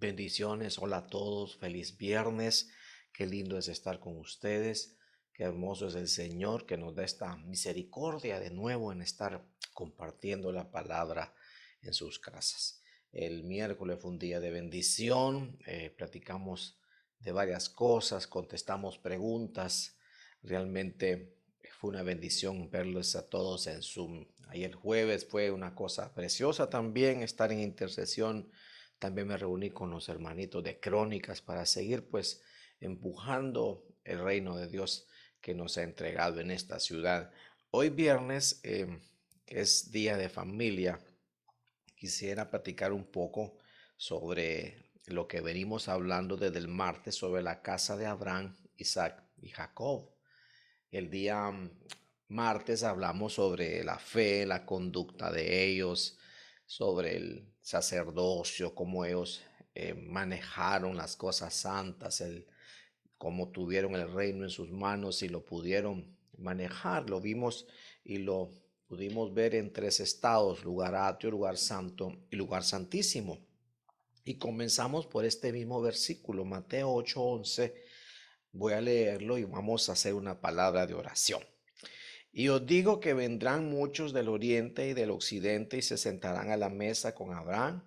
Bendiciones, hola a todos, feliz viernes, qué lindo es estar con ustedes, qué hermoso es el Señor que nos da esta misericordia de nuevo en estar compartiendo la palabra en sus casas. El miércoles fue un día de bendición, platicamos de varias cosas, contestamos preguntas, realmente fue una bendición verlos a todos en Zoom. Ahí el jueves fue una cosa preciosa también estar en intercesión. También me reuní con los hermanitos de Crónicas para seguir pues empujando el reino de Dios que nos ha entregado en esta ciudad. Hoy viernes, que es día de familia, quisiera platicar un poco sobre lo que venimos hablando desde el martes sobre la casa de Abraham, Isaac y Jacob. El día martes hablamos sobre la fe, la conducta de ellos, sobre el sacerdocio, cómo ellos manejaron las cosas santas, cómo tuvieron el reino en sus manos y lo pudieron manejar. Lo vimos y lo pudimos ver en tres estados: lugar atrio, lugar santo y lugar santísimo. Y comenzamos por este mismo versículo, Mateo 8:11. Voy a leerlo y vamos a hacer una palabra de oración. Y os digo que vendrán muchos del oriente y del occidente y se sentarán a la mesa con Abraham,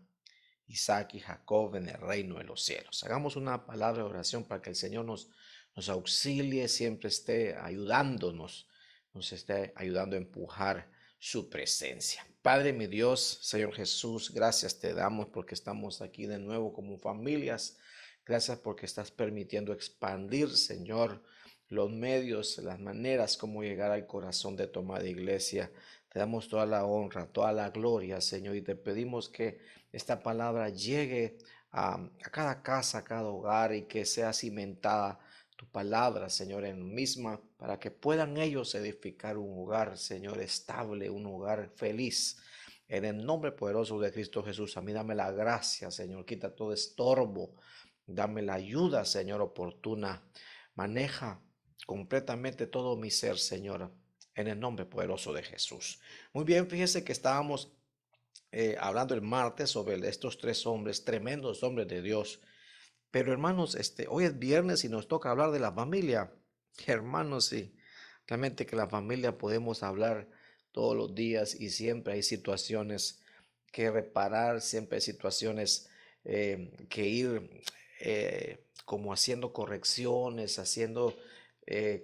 Isaac y Jacob en el reino de los cielos. Hagamos una palabra de oración para que el Señor nos auxilie, siempre esté ayudándonos, nos esté ayudando a empujar su presencia. Padre mi Dios, Señor Jesús, gracias te damos porque estamos aquí de nuevo como familias. Gracias porque estás permitiendo expandir, Señor, los medios, las maneras como llegar al corazón de tu amada iglesia. Te damos toda la honra, toda la gloria, Señor, y te pedimos que esta palabra llegue a cada casa, a cada hogar, y que sea cimentada tu palabra, Señor, en misma, para que puedan ellos edificar un hogar, Señor, estable, un hogar feliz. En el nombre poderoso de Cristo Jesús, a mí dame la gracia, Señor, quita todo estorbo, dame la ayuda, Señor, oportuna. Maneja completamente todo mi ser, Señor, en el nombre poderoso de Jesús. Muy bien, fíjese que estábamos hablando el martes sobre estos tres hombres, tremendos hombres de Dios. Pero hermanos, hoy es viernes y nos toca hablar de la familia. Hermanos, sí, realmente que la familia podemos hablar todos los días y siempre hay situaciones que reparar, siempre hay situaciones que ir como haciendo correcciones, haciendo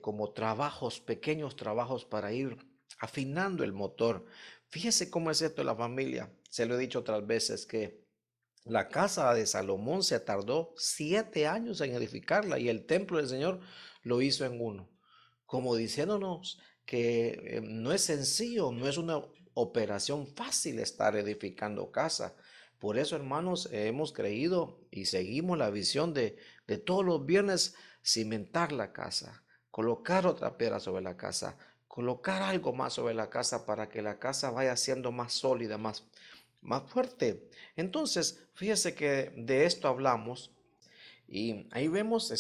como trabajos, pequeños trabajos para ir afinando el motor. Fíjese cómo es esto de la familia. Se lo he dicho otras veces que la casa de Salomón se tardó 7 años en edificarla y el templo del Señor lo hizo en uno, como diciéndonos que no es sencillo, no es una operación fácil estar edificando casa. Por eso, hermanos, hemos creído y seguimos la visión de todos los viernes cimentar la casa, colocar otra piedra sobre la casa, colocar algo más sobre la casa para que la casa vaya siendo más sólida, más fuerte. Entonces, fíjese que de esto hablamos y ahí vemos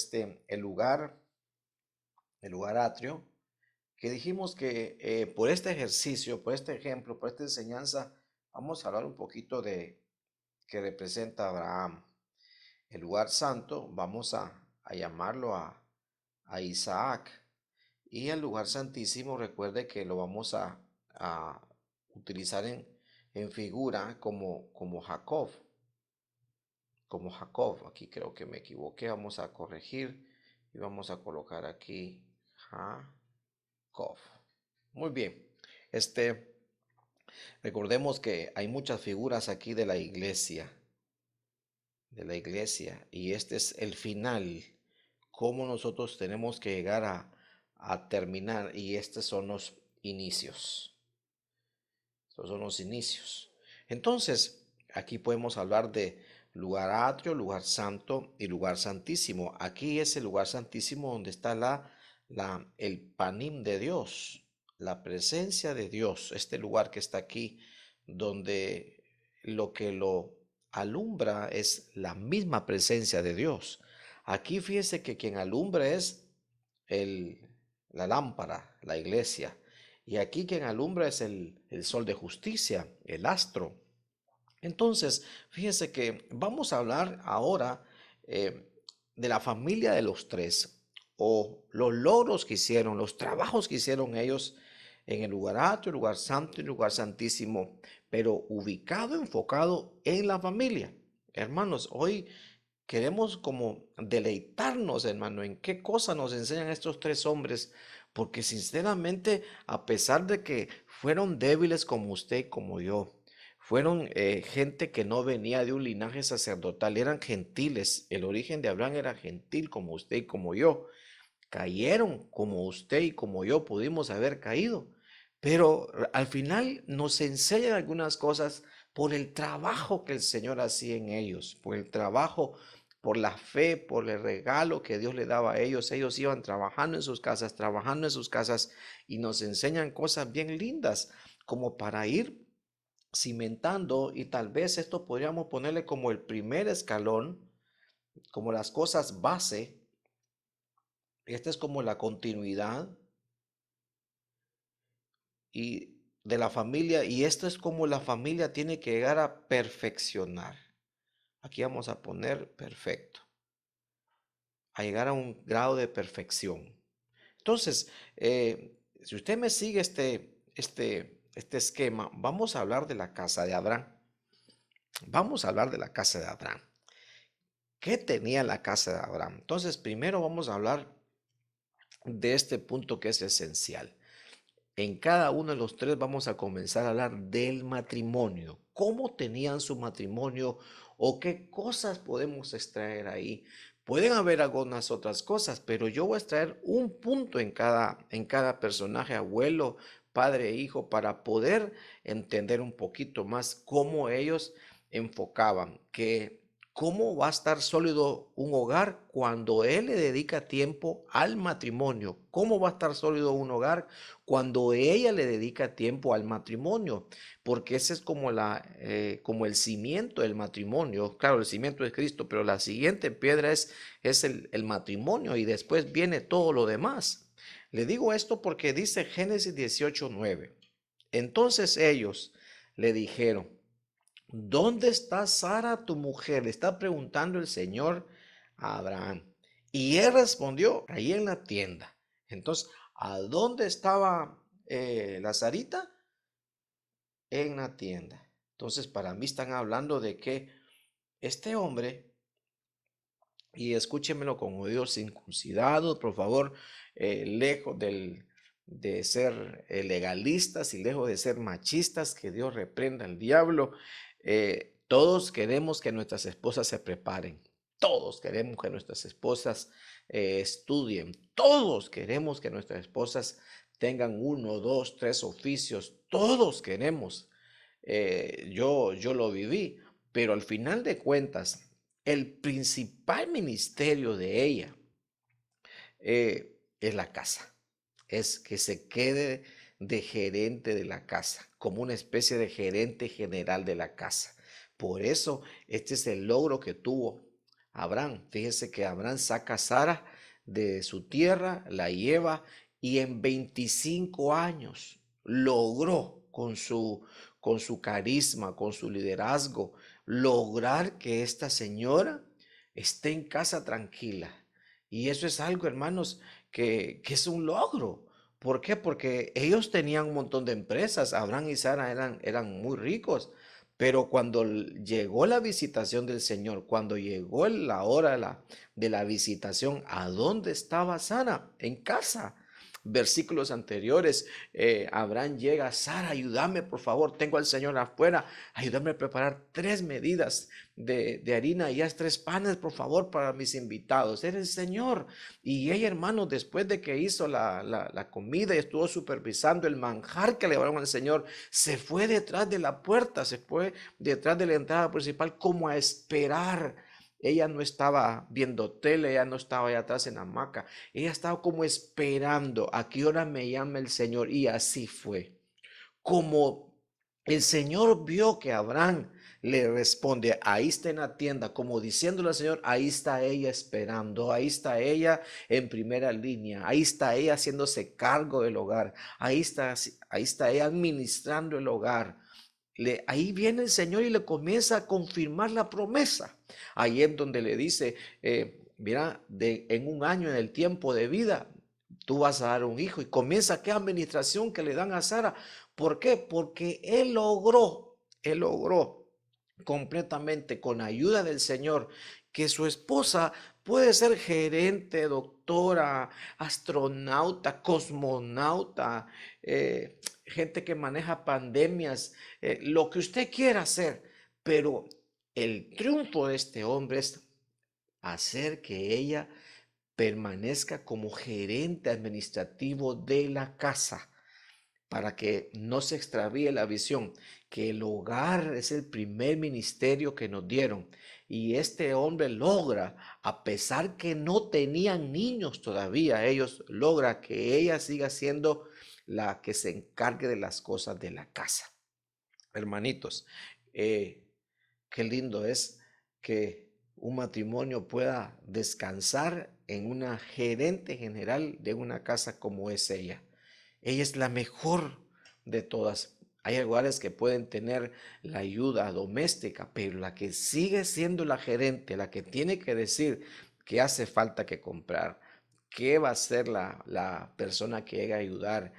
el lugar atrio, que dijimos que por este ejercicio, por este ejemplo, por esta enseñanza, vamos a hablar un poquito de que representa a Abraham. El lugar santo, vamos a llamarlo a Isaac. Y el lugar santísimo, recuerde que lo vamos a utilizar en figura como Jacob. Como Jacob. Aquí creo que me equivoqué. Vamos a corregir y vamos a colocar aquí Jacob. Muy bien. Este, recordemos que hay muchas figuras aquí de la iglesia, y este es el final, cómo nosotros tenemos que llegar a terminar, y estos son los inicios. Estos son los inicios. Entonces, aquí podemos hablar de lugar atrio, lugar santo y lugar santísimo. Aquí es el lugar santísimo donde está el panim de Dios, la presencia de Dios. Este lugar que está aquí, donde lo que lo alumbra es la misma presencia de Dios. Aquí fíjese que quien alumbra es el, la lámpara, la iglesia. Y aquí quien alumbra es el sol de justicia, el astro. Entonces, fíjense que vamos a hablar ahora eh, de la familia de los tres, o los logros que hicieron, los trabajos que hicieron ellos en el lugar alto, el lugar santo y el lugar santísimo, pero ubicado, enfocado en la familia. Hermanos, hoy queremos como deleitarnos, hermano, en qué cosa nos enseñan estos tres hombres, porque sinceramente, a pesar de que fueron débiles como usted y como yo, fueron gente que no venía de un linaje sacerdotal, eran gentiles. El origen de Abraham era gentil como usted y como yo. Cayeron como usted y como yo pudimos haber caído. Pero al final nos enseñan algunas cosas por el trabajo que el Señor hacía en ellos, por el trabajo, por la fe, por el regalo que Dios le daba a ellos. Ellos iban trabajando en sus casas y nos enseñan cosas bien lindas como para ir cimentando, y tal vez esto podríamos ponerle como el primer escalón, como las cosas base. Esta es como la continuidad y de la familia, y esto es como la familia tiene que llegar a perfeccionar. Aquí vamos a poner perfecto, a llegar a un grado de perfección. Entonces, si usted me sigue este esquema, vamos a hablar de la casa de Abraham. Vamos a hablar de la casa de Abraham. ¿Qué tenía la casa de Abraham? Entonces, primero vamos a hablar de este punto que es esencial. En cada uno de los tres vamos a comenzar a hablar del matrimonio. ¿Cómo tenían su matrimonio o qué cosas podemos extraer ahí? Pueden haber algunas otras cosas, pero yo voy a extraer un punto en cada personaje, abuelo, padre e hijo, para poder entender un poquito más cómo ellos enfocaban, que cómo va a estar sólido un hogar cuando él le dedica tiempo al matrimonio. ¿Cómo va a estar sólido un hogar cuando ella le dedica tiempo al matrimonio? Porque ese es como el cimiento del matrimonio. Claro, el cimiento es Cristo, pero la siguiente piedra es el matrimonio, y después viene todo lo demás. Le digo esto porque dice Génesis 18:9. Entonces ellos le dijeron: ¿dónde está Sara tu mujer? Le está preguntando el Señor a Abraham. Y él respondió: ahí en la tienda. Entonces, ¿a dónde estaba la Sarita? En la tienda. Entonces, para mí están hablando de que este hombre, y escúchenmelo con oídos circuncidados, por favor, lejos de ser legalistas y lejos de ser machistas, que Dios reprenda al diablo. Todos queremos que nuestras esposas se preparen, todos queremos que nuestras esposas estudien, todos queremos que nuestras esposas tengan uno, dos, tres oficios, todos queremos. Yo lo viví, pero al final de cuentas, el principal ministerio de ella es la casa, es que se quede de gerente de la casa, como una especie de gerente general de la casa. Por eso, este es el logro que tuvo Abraham. Fíjese que Abraham saca a Sara de su tierra, la lleva, y en 25 años logró con su carisma, con su liderazgo, lograr que esta señora esté en casa tranquila. Y eso es algo, hermanos, que es un logro. ¿Por qué? Porque ellos tenían un montón de empresas. Abraham y Sara eran muy ricos. Pero cuando llegó la visitación del Señor, cuando llegó la hora de la visitación, ¿a dónde estaba Sara? En casa. Versículos anteriores, Abraham llega: Sara, ayúdame por favor, tengo al Señor afuera, ayúdame a preparar 3 medidas de harina y haz 3 panes por favor para mis invitados. Eres el Señor. Y ella, hermano, después de que hizo la comida y estuvo supervisando el manjar que le llevaron al Señor, se fue detrás de la puerta, se fue detrás de la entrada principal como a esperar. Ella no estaba viendo tele, ella no estaba allá atrás en la hamaca, ella estaba como esperando a qué hora me llama el Señor. Y así fue. Como el Señor vio que Abraham le responde: ahí está en la tienda, como diciéndole al Señor: ahí está ella esperando, ahí está ella en primera línea, ahí está ella haciéndose cargo del hogar, ahí está ella administrando el hogar. ahí viene el Señor y le comienza a confirmar la promesa. Ahí es donde le dice, mira, en un año, en el tiempo de vida, tú vas a dar un hijo. Y comienza aquella administración que le dan a Sara. ¿Por qué? Porque él logró completamente con ayuda del Señor que su esposa puede ser gerente, doctora, astronauta, cosmonauta, gente que maneja pandemias, lo que usted quiera hacer, pero el triunfo de este hombre es hacer que ella permanezca como gerente administrativo de la casa para que no se extravíe la visión, que el hogar es el primer ministerio que nos dieron. Y este hombre logra, a pesar que no tenían niños todavía, ellos logra que ella siga siendo la que se encargue de las cosas de la casa. Hermanitos, eh, qué lindo es que un matrimonio pueda descansar en una gerente general de una casa como es ella. Ella es la mejor de todas. Hay lugares que pueden tener la ayuda doméstica, pero la que sigue siendo la gerente, la que tiene que decir qué hace falta que comprar, qué va a ser la persona que llega a ayudar,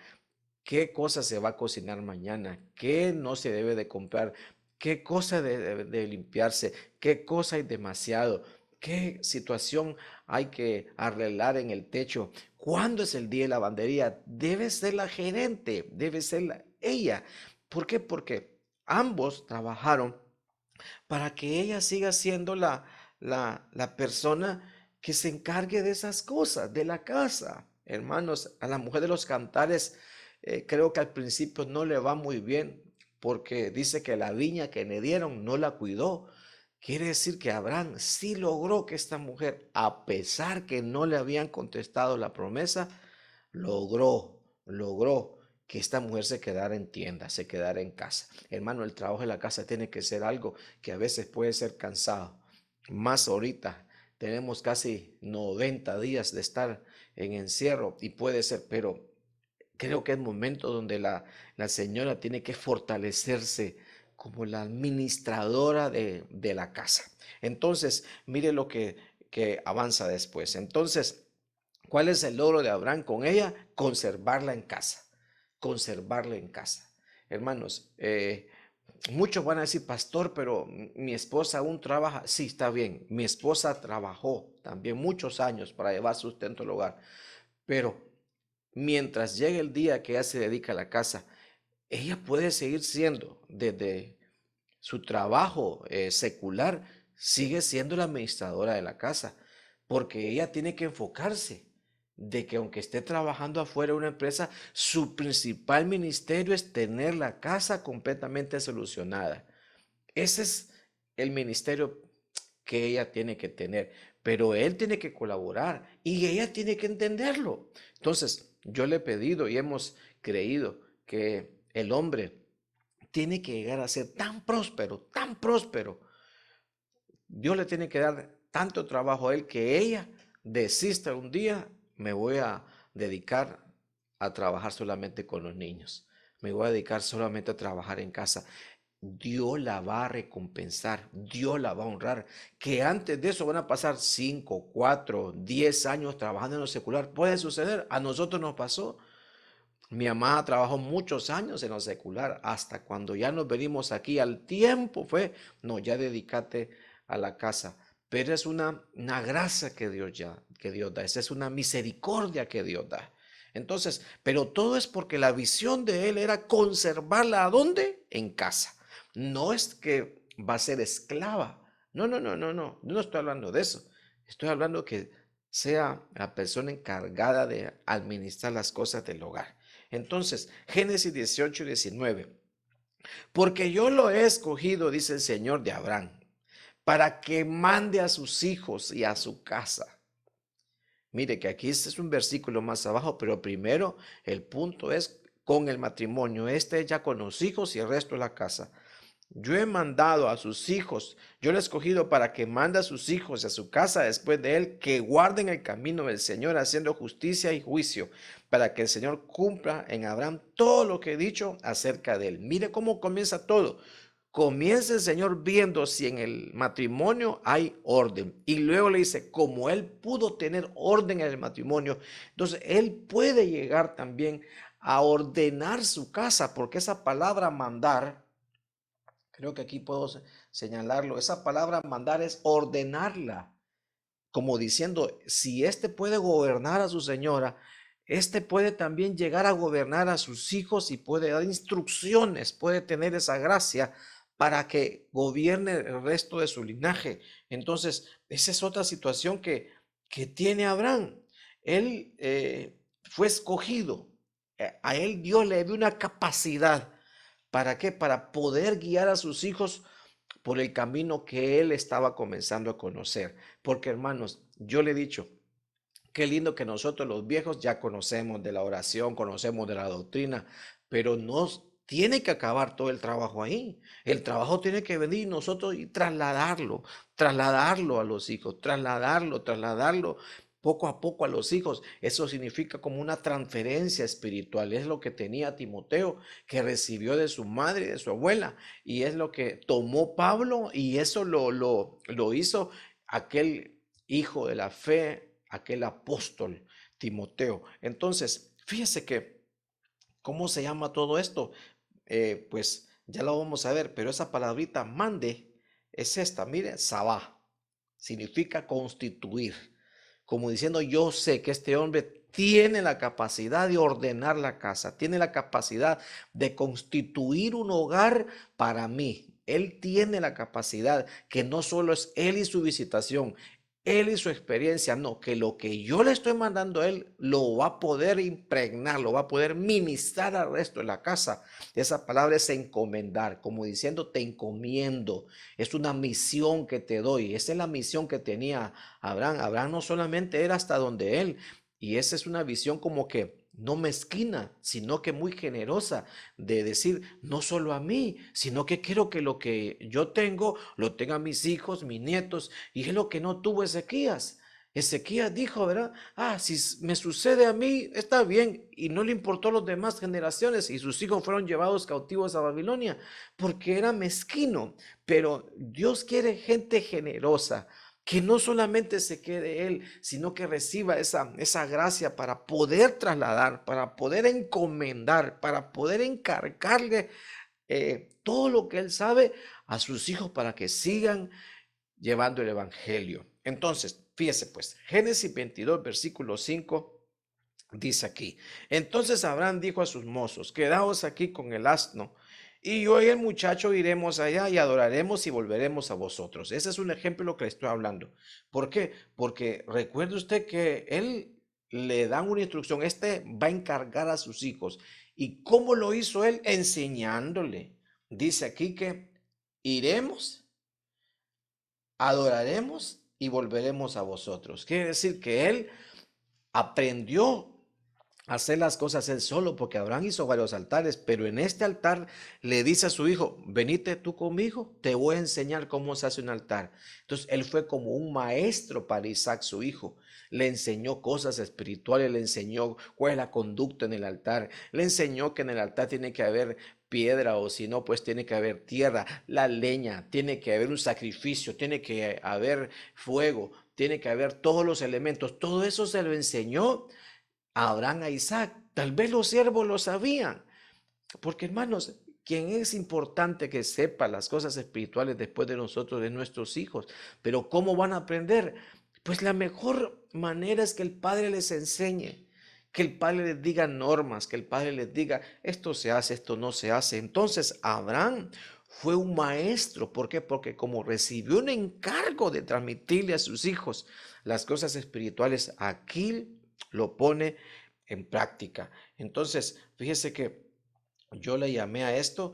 qué cosa se va a cocinar mañana, qué no se debe de comprar, qué cosa debe de limpiarse, qué cosa hay demasiado, qué situación hay que arreglar en el techo. ¿Cuándo es el día de lavandería? Debe ser la gerente, debe ser ella. ¿Por qué? Porque ambos trabajaron para que ella siga siendo la persona que se encargue de esas cosas, de la casa. Hermanos, a la mujer de los cantares creo que al principio no le va muy bien porque dice que la viña que le dieron no la cuidó. Quiere decir que Abraham sí logró que esta mujer, a pesar que no le habían contestado la promesa, logró que esta mujer se quedara en tienda, se quedara en casa. Hermano, el trabajo de la casa tiene que ser algo que a veces puede ser cansado. Más ahorita tenemos casi 90 días de estar en encierro y puede ser, pero creo que es momento donde la señora tiene que fortalecerse como la administradora de la casa. Entonces, mire lo que avanza después. Entonces, ¿cuál es el logro de Abraham con ella? Conservarla en casa, conservarla en casa. Hermanos, muchos van a decir, pastor, pero mi esposa aún trabaja. Sí, está bien, mi esposa trabajó también muchos años para llevar sustento al hogar, pero mientras llegue el día que ella se dedica a la casa, ella puede seguir siendo desde su trabajo secular, sigue siendo la administradora de la casa, porque ella tiene que enfocarse de que aunque esté trabajando afuera de una empresa, su principal ministerio es tener la casa completamente solucionada. Ese es el ministerio que ella tiene que tener, pero él tiene que colaborar y ella tiene que entenderlo. Entonces, yo le he pedido y hemos creído que el hombre tiene que llegar a ser tan próspero. Dios le tiene que dar tanto trabajo a él que ella desista un día, me voy a dedicar a trabajar solamente con los niños. Me voy a dedicar solamente a trabajar en casa. Dios la va a recompensar, Dios la va a honrar. Que antes de eso van a pasar 5, 4, 10 años trabajando en lo secular. Puede suceder, a nosotros nos pasó. Mi mamá trabajó muchos años en lo secular, hasta cuando ya nos venimos aquí al tiempo fue, no, ya dedícate a la casa. Pero es una gracia que Dios da, esa es una misericordia que Dios da. Entonces, pero todo es porque la visión de él era conservarla, ¿a dónde? En casa. No es que va a ser esclava. No, no, no, no, no, no estoy hablando de eso. Estoy hablando que sea la persona encargada de administrar las cosas del hogar. Entonces, Génesis 18 y 19. Porque yo lo he escogido, dice el Señor de Abraham, para que mande a sus hijos y a su casa. Mire que aquí este es un versículo más abajo, pero primero el punto es con el matrimonio. Este ya con los hijos y el resto de la casa. yo he mandado a sus hijos, yo le he escogido para que mande a sus hijos y a su casa después de él, que guarden el camino del Señor haciendo justicia y juicio, para que el Señor cumpla en Abraham todo lo que he dicho acerca de él. Mire cómo comienza todo. Comienza el Señor viendo si en el matrimonio hay orden. Y luego le dice, como él pudo tener orden en el matrimonio, entonces él puede llegar también a ordenar su casa, porque esa palabra mandar, creo que aquí puedo señalarlo, esa palabra mandar es ordenarla, como diciendo, si este puede gobernar a su señora, este puede también llegar a gobernar a sus hijos y puede dar instrucciones, puede tener esa gracia para que gobierne el resto de su linaje. Entonces, esa es otra situación que tiene Abraham. Él fue escogido. A él Dios le dio una capacidad. ¿Para qué? Para poder guiar a sus hijos por el camino que él estaba comenzando a conocer. Porque hermanos, yo le he dicho, qué lindo que nosotros los viejos ya conocemos de la oración, conocemos de la doctrina, pero nos tiene que acabar todo el trabajo ahí. El trabajo tiene que venir nosotros y trasladarlo a los hijos, trasladarlo poco a poco a los hijos. Eso significa como una transferencia espiritual. Es lo que tenía Timoteo, que recibió de su madre y de su abuela. Y es lo que tomó Pablo y eso lo hizo aquel hijo de la fe, aquel apóstol Timoteo. Entonces, fíjese que, ¿cómo se llama todo esto? Pues ya lo vamos a ver, pero esa palabrita mande es esta, mire, sabá, significa constituir, como diciendo, yo sé que este hombre tiene la capacidad de ordenar la casa, tiene la capacidad de constituir un hogar para mí. Él tiene la capacidad que no solo es él y su visitación, él y su experiencia, no, que lo que yo le estoy mandando a él lo va a poder impregnar, lo va a poder ministrar al resto de la casa. Esa palabra es encomendar, como diciendo te encomiendo. Es una misión que te doy. Esa es la misión que tenía Abraham. Abraham no solamente era hasta donde él, y esa es una visión como que no mezquina, sino que muy generosa, de decir, no solo a mí, sino que quiero que lo que yo tengo, lo tengan mis hijos, mis nietos, y es lo que no tuvo Ezequías. Ezequías dijo, ¿verdad? Ah, si me sucede a mí, está bien, y no le importó a las demás generaciones, y sus hijos fueron llevados cautivos a Babilonia, porque era mezquino, pero Dios quiere gente generosa, que no solamente se quede él, sino que reciba esa gracia para poder trasladar, para poder encomendar, para poder encargarle todo lo que él sabe a sus hijos para que sigan llevando el evangelio. Entonces, fíjese pues, Génesis 22, versículo 5. Dice aquí, entonces Abraham dijo a sus mozos, quedaos aquí con el asno, y yo y el muchacho iremos allá y adoraremos y volveremos a vosotros. Ese es un ejemplo de lo que le estoy hablando. ¿Por qué? Porque recuerde usted que él le dan una instrucción, este va a encargar a sus hijos. ¿Y cómo lo hizo él? Enseñándole. Dice aquí que iremos, adoraremos y volveremos a vosotros. Quiere decir que él aprendió hacer las cosas él solo, porque Abraham hizo varios altares, pero en este altar le dice a su hijo, venite tú conmigo, te voy a enseñar cómo se hace un altar. Entonces él fue como un maestro para Isaac, su hijo. Le enseñó cosas espirituales, le enseñó cuál es la conducta en el altar, le enseñó que en el altar tiene que haber piedra o si no, pues tiene que haber tierra, la leña, tiene que haber un sacrificio, tiene que haber fuego, tiene que haber todos los elementos. Todo eso se lo enseñó a Abraham, a Isaac. Tal vez los siervos lo sabían, porque hermanos, quien es importante que sepa las cosas espirituales después de nosotros, de nuestros hijos, pero ¿cómo van a aprender? Pues la mejor manera es que el Padre les enseñe, que el Padre les diga normas, que el Padre les diga esto se hace, esto no se hace. Entonces Abraham fue un maestro. ¿Por qué? Porque como recibió un encargo de transmitirle a sus hijos las cosas espirituales, aquí lo pone en práctica. Entonces, fíjese que yo le llamé a esto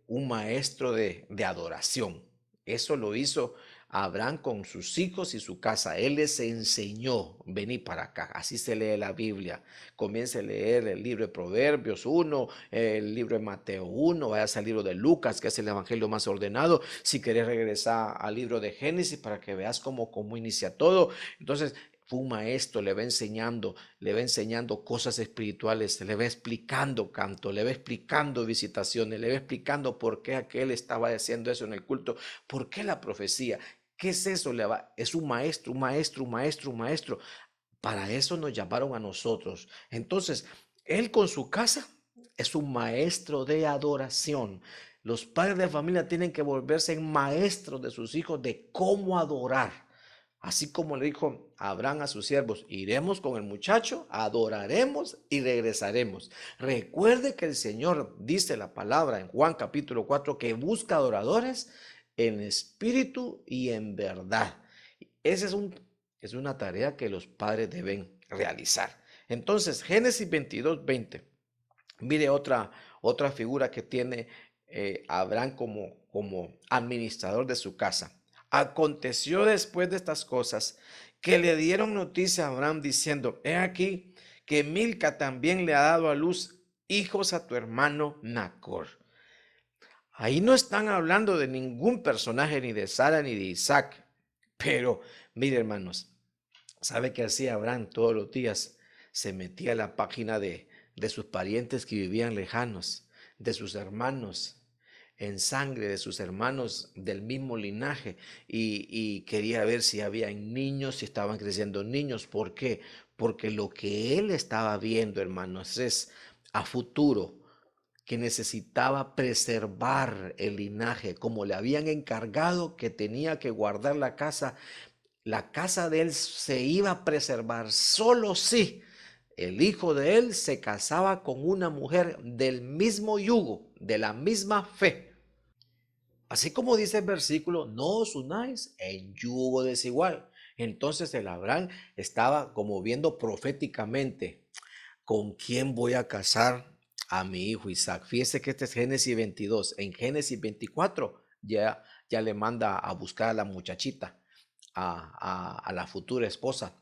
un maestro de adoración. Eso lo hizo Abraham con sus hijos y su casa. Él les enseñó, vení para acá. Así se lee la Biblia. Comience a leer el libro de Proverbios 1, el libro de Mateo 1, vayas al libro de Lucas, que es el evangelio más ordenado. Si querés regresar al libro de Génesis para que veas cómo inicia todo. Entonces, fue un maestro, le va enseñando cosas espirituales, le va explicando canto, le va explicando visitaciones, le va explicando por qué aquel estaba haciendo eso en el culto, por qué la profecía. ¿Qué es eso? Es un maestro, un maestro, un maestro, un maestro. Para eso nos llamaron a nosotros. Entonces, él con su casa es un maestro de adoración. Los padres de familia tienen que volverse maestros de sus hijos de cómo adorar. Así como le dijo Abraham a sus siervos, iremos con el muchacho, adoraremos y regresaremos. Recuerde que el Señor dice la palabra en Juan capítulo 4 que busca adoradores en espíritu y en verdad. Ese es una tarea que los padres deben realizar. Entonces, Génesis 22:20. Mire otra figura que tiene Abraham como administrador de su casa. Aconteció después de estas cosas que le dieron noticia a Abraham diciendo, he aquí que Milca también le ha dado a luz hijos a tu hermano Nacor. Ahí no están hablando de ningún personaje ni de Sara ni de Isaac, pero mire hermanos, ¿sabe qué hacía Abraham todos los días? Se metía a la página de sus parientes que vivían lejanos, de sus hermanos en sangre, de sus hermanos del mismo linaje, y quería ver si había niños, si estaban creciendo niños. ¿Por qué? Porque lo que él estaba viendo, hermanos, es a futuro que necesitaba preservar el linaje, como le habían encargado que tenía que guardar la casa de él se iba a preservar solo si el hijo de él se casaba con una mujer del mismo yugo, de la misma fe. Así como dice el versículo, no os unáis en yugo desigual. Entonces el Abraham estaba como viendo proféticamente, ¿con quién voy a casar a mi hijo Isaac? Fíjese que este es Génesis 22. En Génesis 24 ya le manda a buscar a la muchachita, a la futura esposa,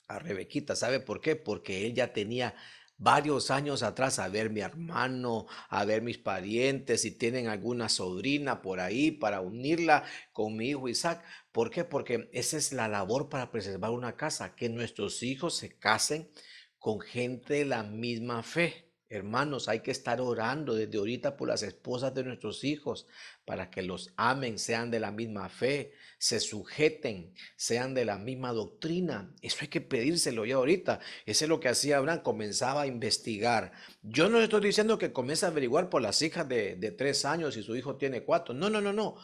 a Rebequita. ¿Sabe por qué? Porque él ya tenía varios años atrás a ver mi hermano, a ver mis parientes, si tienen alguna sobrina por ahí para unirla con mi hijo Isaac. ¿Por qué? Porque esa es la labor para preservar una casa, que nuestros hijos se casen con gente de la misma fe. Hermanos, hay que estar orando desde ahorita por las esposas de nuestros hijos para que los amen, sean de la misma fe, se sujeten, sean de la misma doctrina. Eso hay que pedírselo ya ahorita. Eso es lo que hacía Abraham, comenzaba a investigar. Yo no estoy diciendo que comience a averiguar por las hijas de 3 años y su hijo tiene 4. No, no, no, no.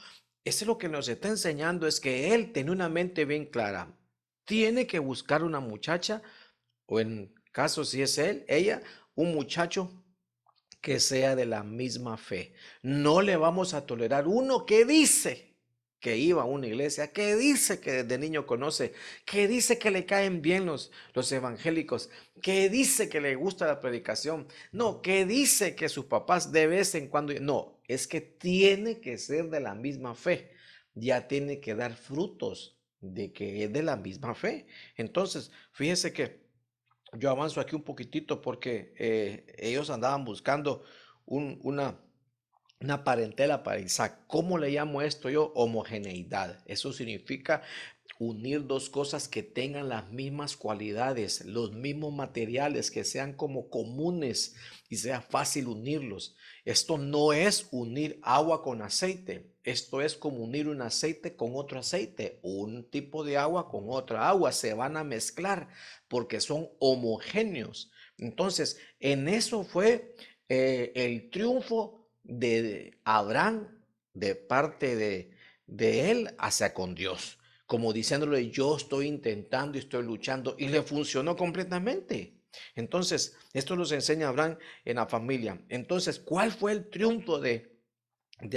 Eso es lo que nos está enseñando, es que él tiene una mente bien clara. Tiene que buscar una muchacha, o en caso si es ella, un muchacho que sea de la misma fe. No le vamos a tolerar uno que dice que iba a una iglesia, que dice que desde niño conoce, que dice que le caen bien los evangélicos, que dice que le gusta la predicación, no, que dice que sus papás de vez en cuando, no, es que tiene que ser de la misma fe, ya tiene que dar frutos de que es de la misma fe. Entonces, fíjese que yo avanzo aquí un poquitito porque ellos andaban buscando un- una, una parentela para Isaac. ¿Cómo le llamo esto yo? Homogeneidad. Eso significa unir dos cosas que tengan las mismas cualidades, los mismos materiales, que sean como comunes y sea fácil unirlos. Esto no es unir agua con aceite. Esto es como unir un aceite con otro aceite, un tipo de agua con otra agua. Se van a mezclar porque son homogéneos. Entonces, en eso fue el triunfo de Abraham de parte de él hacia con Dios, como diciéndole, yo estoy intentando y estoy luchando, y le funcionó completamente. Entonces, esto nos enseña Abraham en la familia. Entonces, ¿cuál fue el triunfo de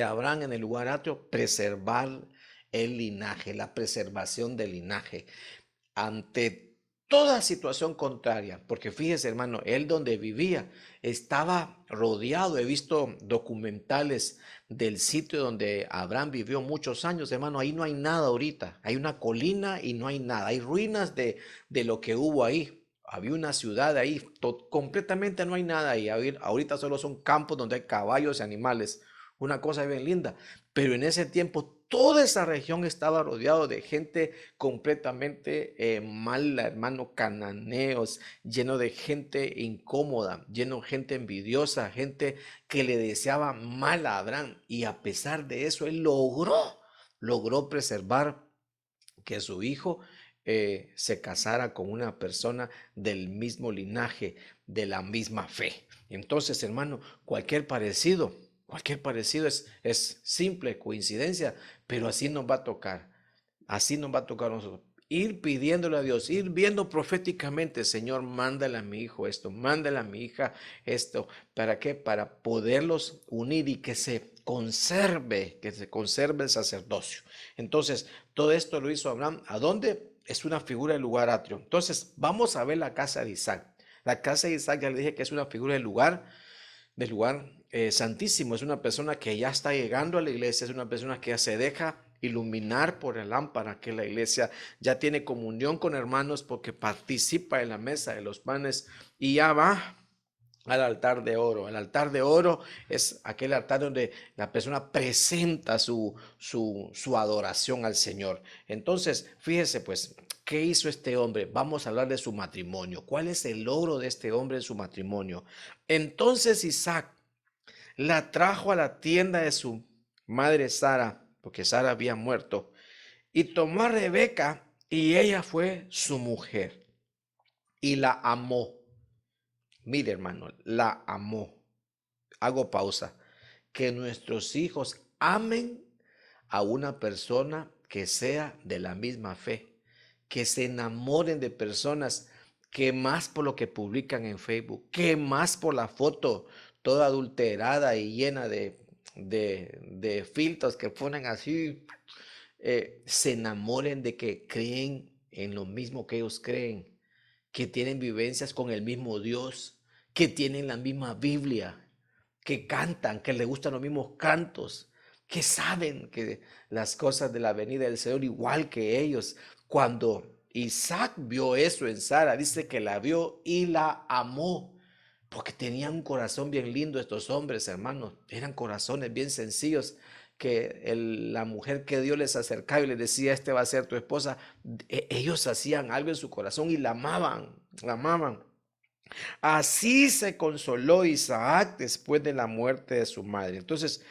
Abraham en el lugar atrio? Preservar el linaje, la preservación del linaje. Ante toda situación contraria, porque fíjese, hermano, él donde vivía estaba rodeado. He visto documentales del sitio donde Abraham vivió muchos años, hermano. Ahí no hay nada ahorita. Hay una colina y no hay nada. Hay ruinas de lo que hubo ahí. Había una ciudad ahí, completamente no hay nada ahí. Ahorita solo son campos donde hay caballos y animales. Una cosa bien linda. Pero en ese tiempo toda esa región estaba rodeado de gente completamente mala, hermano, cananeos, lleno de gente incómoda, lleno de gente envidiosa, gente que le deseaba mal a Abraham. Y a pesar de eso, él logró preservar que su hijo se casara con una persona del mismo linaje, de la misma fe. Entonces, hermano, cualquier parecido es simple coincidencia, pero así nos va a tocar. Así nos va a tocar a nosotros. Ir pidiéndole a Dios, ir viendo proféticamente, Señor, mándale a mi hijo esto, mándale a mi hija esto. ¿Para qué? Para poderlos unir y que se conserve el sacerdocio. Entonces, todo esto lo hizo Abraham. ¿A dónde? Es una figura del lugar atrio. Entonces, vamos a ver la casa de Isaac. La casa de Isaac, ya le dije que es una figura del lugar santísimo. Es una persona que ya está llegando a la iglesia, es una persona que ya se deja iluminar por la lámpara, que la iglesia ya tiene comunión con hermanos porque participa en la mesa de los panes y ya va al altar de oro. El altar de oro es aquel altar donde la persona presenta su adoración al Señor. Entonces, fíjese pues, ¿qué hizo este hombre? Vamos a hablar de su matrimonio. ¿Cuál es el logro de este hombre en su matrimonio? Entonces Isaac la trajo a la tienda de su madre Sara, porque Sara había muerto, y tomó a Rebeca y ella fue su mujer y la amó. Mire, hermano, la amó. Hago pausa. Que nuestros hijos amen a una persona que sea de la misma fe, que se enamoren de personas que más por lo que publican en Facebook, que más por la foto toda adulterada y llena de filtros que ponen así, se enamoren de que creen en lo mismo que ellos creen, que tienen vivencias con el mismo Dios, que tienen la misma Biblia, que cantan, que les gustan los mismos cantos, que saben que las cosas de la venida del Señor igual que ellos. Cuando Isaac vio eso en Sara, dice que la vio y la amó, porque tenían un corazón bien lindo estos hombres, hermanos. Eran corazones bien sencillos, que la mujer que Dios les acercaba y les decía, este va a ser tu esposa, ellos hacían algo en su corazón y la amaban, la amaban. Así se consoló Isaac después de la muerte de su madre. Entonces,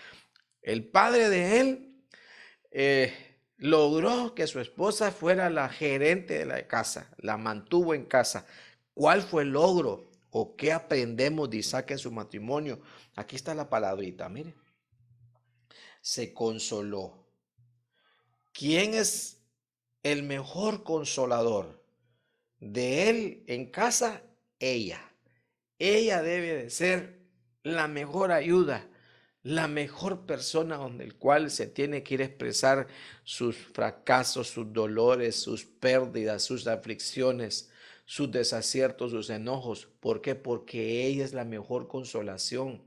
el padre de él logró que su esposa fuera la gerente de la casa, la mantuvo en casa. ¿Cuál fue el logro o qué aprendemos de Isaac en su matrimonio? Aquí está la palabrita, mire. Se consoló. ¿Quién es el mejor consolador de él en casa? Ella. Ella debe de ser la mejor ayuda, la mejor persona donde el cual se tiene que ir a expresar sus fracasos, sus dolores, sus pérdidas, sus aflicciones, sus desaciertos, sus enojos. ¿Por qué? Porque ella es la mejor consolación.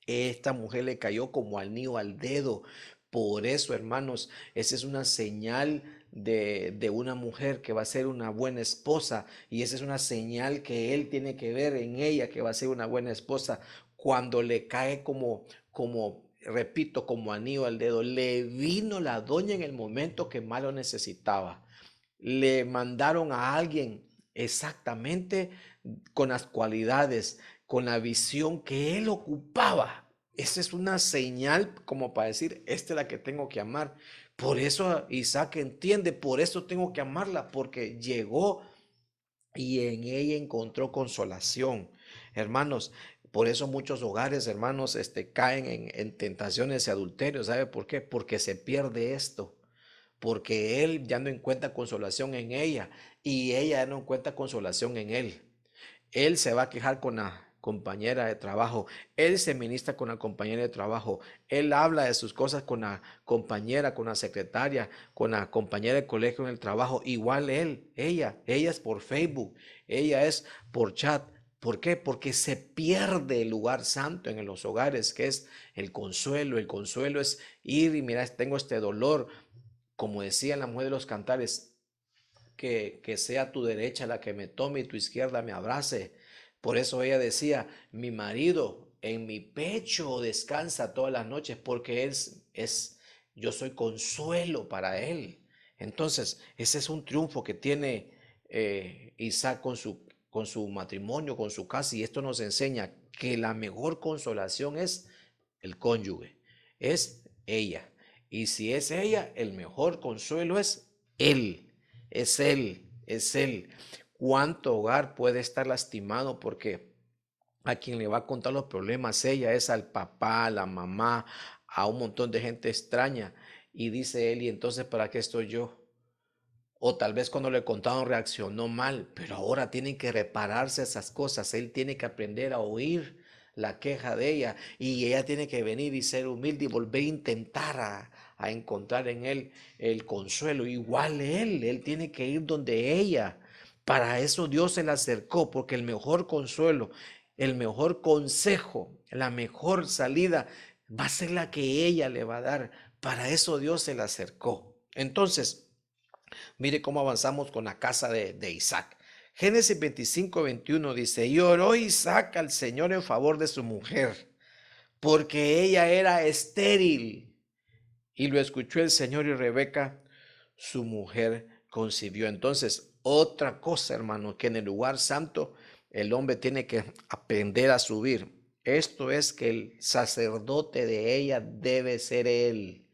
Esta mujer le cayó como anillo al dedo. Por eso, hermanos, esa es una señal de una mujer que va a ser una buena esposa. Y esa es una señal que él tiene que ver en ella, que va a ser una buena esposa. Cuando le cae repito, como anillo al dedo, le vino la doña en el momento que más lo necesitaba. Le mandaron a alguien exactamente con las cualidades, con la visión que él ocupaba. Esa es una señal como para decir, esta es la que tengo que amar. Por eso Isaac entiende, por eso tengo que amarla, porque llegó y en ella encontró consolación. Hermanos, por eso muchos hogares, hermanos, caen en tentaciones y adulterios. ¿Sabe por qué? Porque se pierde esto. Porque él ya no encuentra consolación en ella y ella ya no encuentra consolación en él. Él se va a quejar compañera de trabajo, él se ministra con la compañera de trabajo, él habla de sus cosas con la compañera, con la secretaria, con la compañera de colegio en el trabajo, igual ella es por Facebook, ella es por chat. ¿Por qué? Porque se pierde el lugar santo en los hogares, que es el consuelo. El consuelo es ir y mira, tengo este dolor, como decía la mujer de los cantares, que sea tu derecha la que me tome y tu izquierda me abrace. Por eso ella decía, mi marido en mi pecho descansa todas las noches porque yo soy consuelo para él. Entonces, ese es un triunfo que tiene Isaac con su matrimonio, con su casa, y esto nos enseña que la mejor consolación es el cónyuge, es ella. Y si es ella, el mejor consuelo es él. Es él, es él. ¿Cuánto hogar puede estar lastimado porque a quien le va a contar los problemas ella es al papá, a la mamá, a un montón de gente extraña? Y dice él, ¿y entonces para qué estoy yo? O tal vez cuando le contaron reaccionó mal, pero ahora tienen que repararse esas cosas. Él tiene que aprender a oír la queja de ella y ella tiene que venir y ser humilde y volver a intentar a encontrar en él el consuelo. Igual él tiene que ir donde ella. Para eso Dios se le acercó, porque el mejor consuelo, el mejor consejo, la mejor salida va a ser la que ella le va a dar. Para eso Dios se le acercó. Entonces, mire cómo avanzamos con la casa de Isaac. Génesis 25:21 dice, y oró Isaac al Señor en favor de su mujer, porque ella era estéril. Y lo escuchó el Señor y Rebeca, su mujer, concibió. Entonces, otra cosa, hermano, que en el lugar santo el hombre tiene que aprender a subir. Esto es que el sacerdote de ella debe ser él.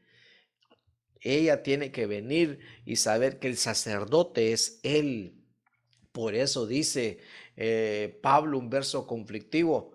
Ella tiene que venir y saber que el sacerdote es él. Por eso dice Pablo, un verso conflictivo,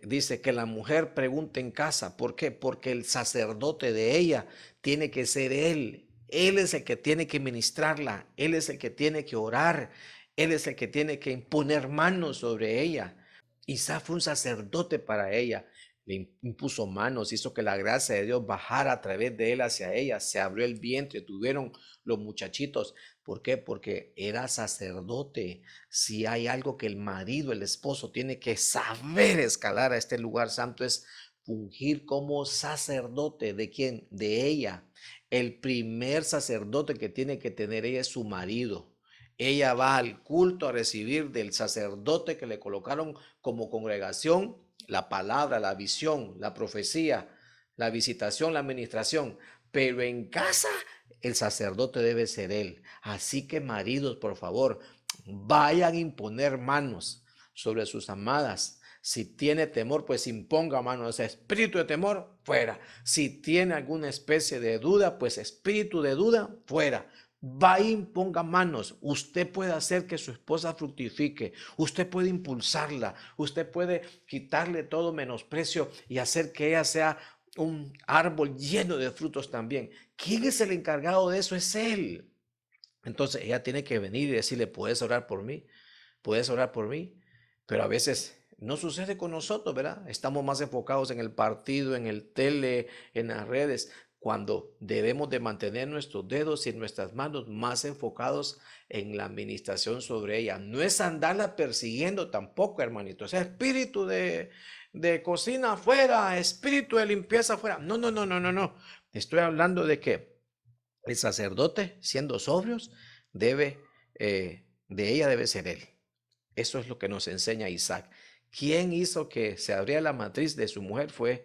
dice que la mujer pregunte en casa. ¿Por qué? Porque el sacerdote de ella tiene que ser él. Él es el que tiene que ministrarla. Él es el que tiene que orar. Él es el que tiene que imponer manos sobre ella. Isaac fue un sacerdote para ella. Le impuso manos, hizo que la gracia de Dios bajara a través de él hacia ella. Se abrió el vientre, tuvieron los muchachitos. ¿Por qué? Porque era sacerdote. Si hay algo que el marido, el esposo, tiene que saber escalar a este lugar santo, es fungir como sacerdote. ¿De quién? De ella. El primer sacerdote que tiene que tener ella es su marido. Ella va al culto a recibir del sacerdote que le colocaron como congregación la palabra, la visión, la profecía, la visitación, la administración. Pero en casa el sacerdote debe ser él. Así que maridos, por favor, vayan a imponer manos sobre sus amadas. Si tiene temor, pues imponga manos. Ese espíritu de temor, fuera. Si tiene alguna especie de duda, pues espíritu de duda, fuera. Va y imponga manos. Usted puede hacer que su esposa fructifique. Usted puede impulsarla. Usted puede quitarle todo menosprecio y hacer que ella sea un árbol lleno de frutos también. ¿Quién es el encargado de eso? Es él. Entonces ella tiene que venir y decirle, ¿puedes orar por mí? ¿Puedes orar por mí? Pero a veces no sucede con nosotros, ¿verdad? Estamos más enfocados en el partido, en el tele, en las redes, cuando debemos de mantener nuestros dedos y nuestras manos más enfocados en la administración sobre ella. No es andarla persiguiendo tampoco, hermanito. O sea, espíritu de cocina afuera, espíritu de limpieza afuera. No, no, no, no, no, no. Estoy hablando de que el sacerdote, siendo sobrios, de ella debe ser él. Eso es lo que nos enseña Isaac. ¿Quién hizo que se abriera la matriz de su mujer? Fue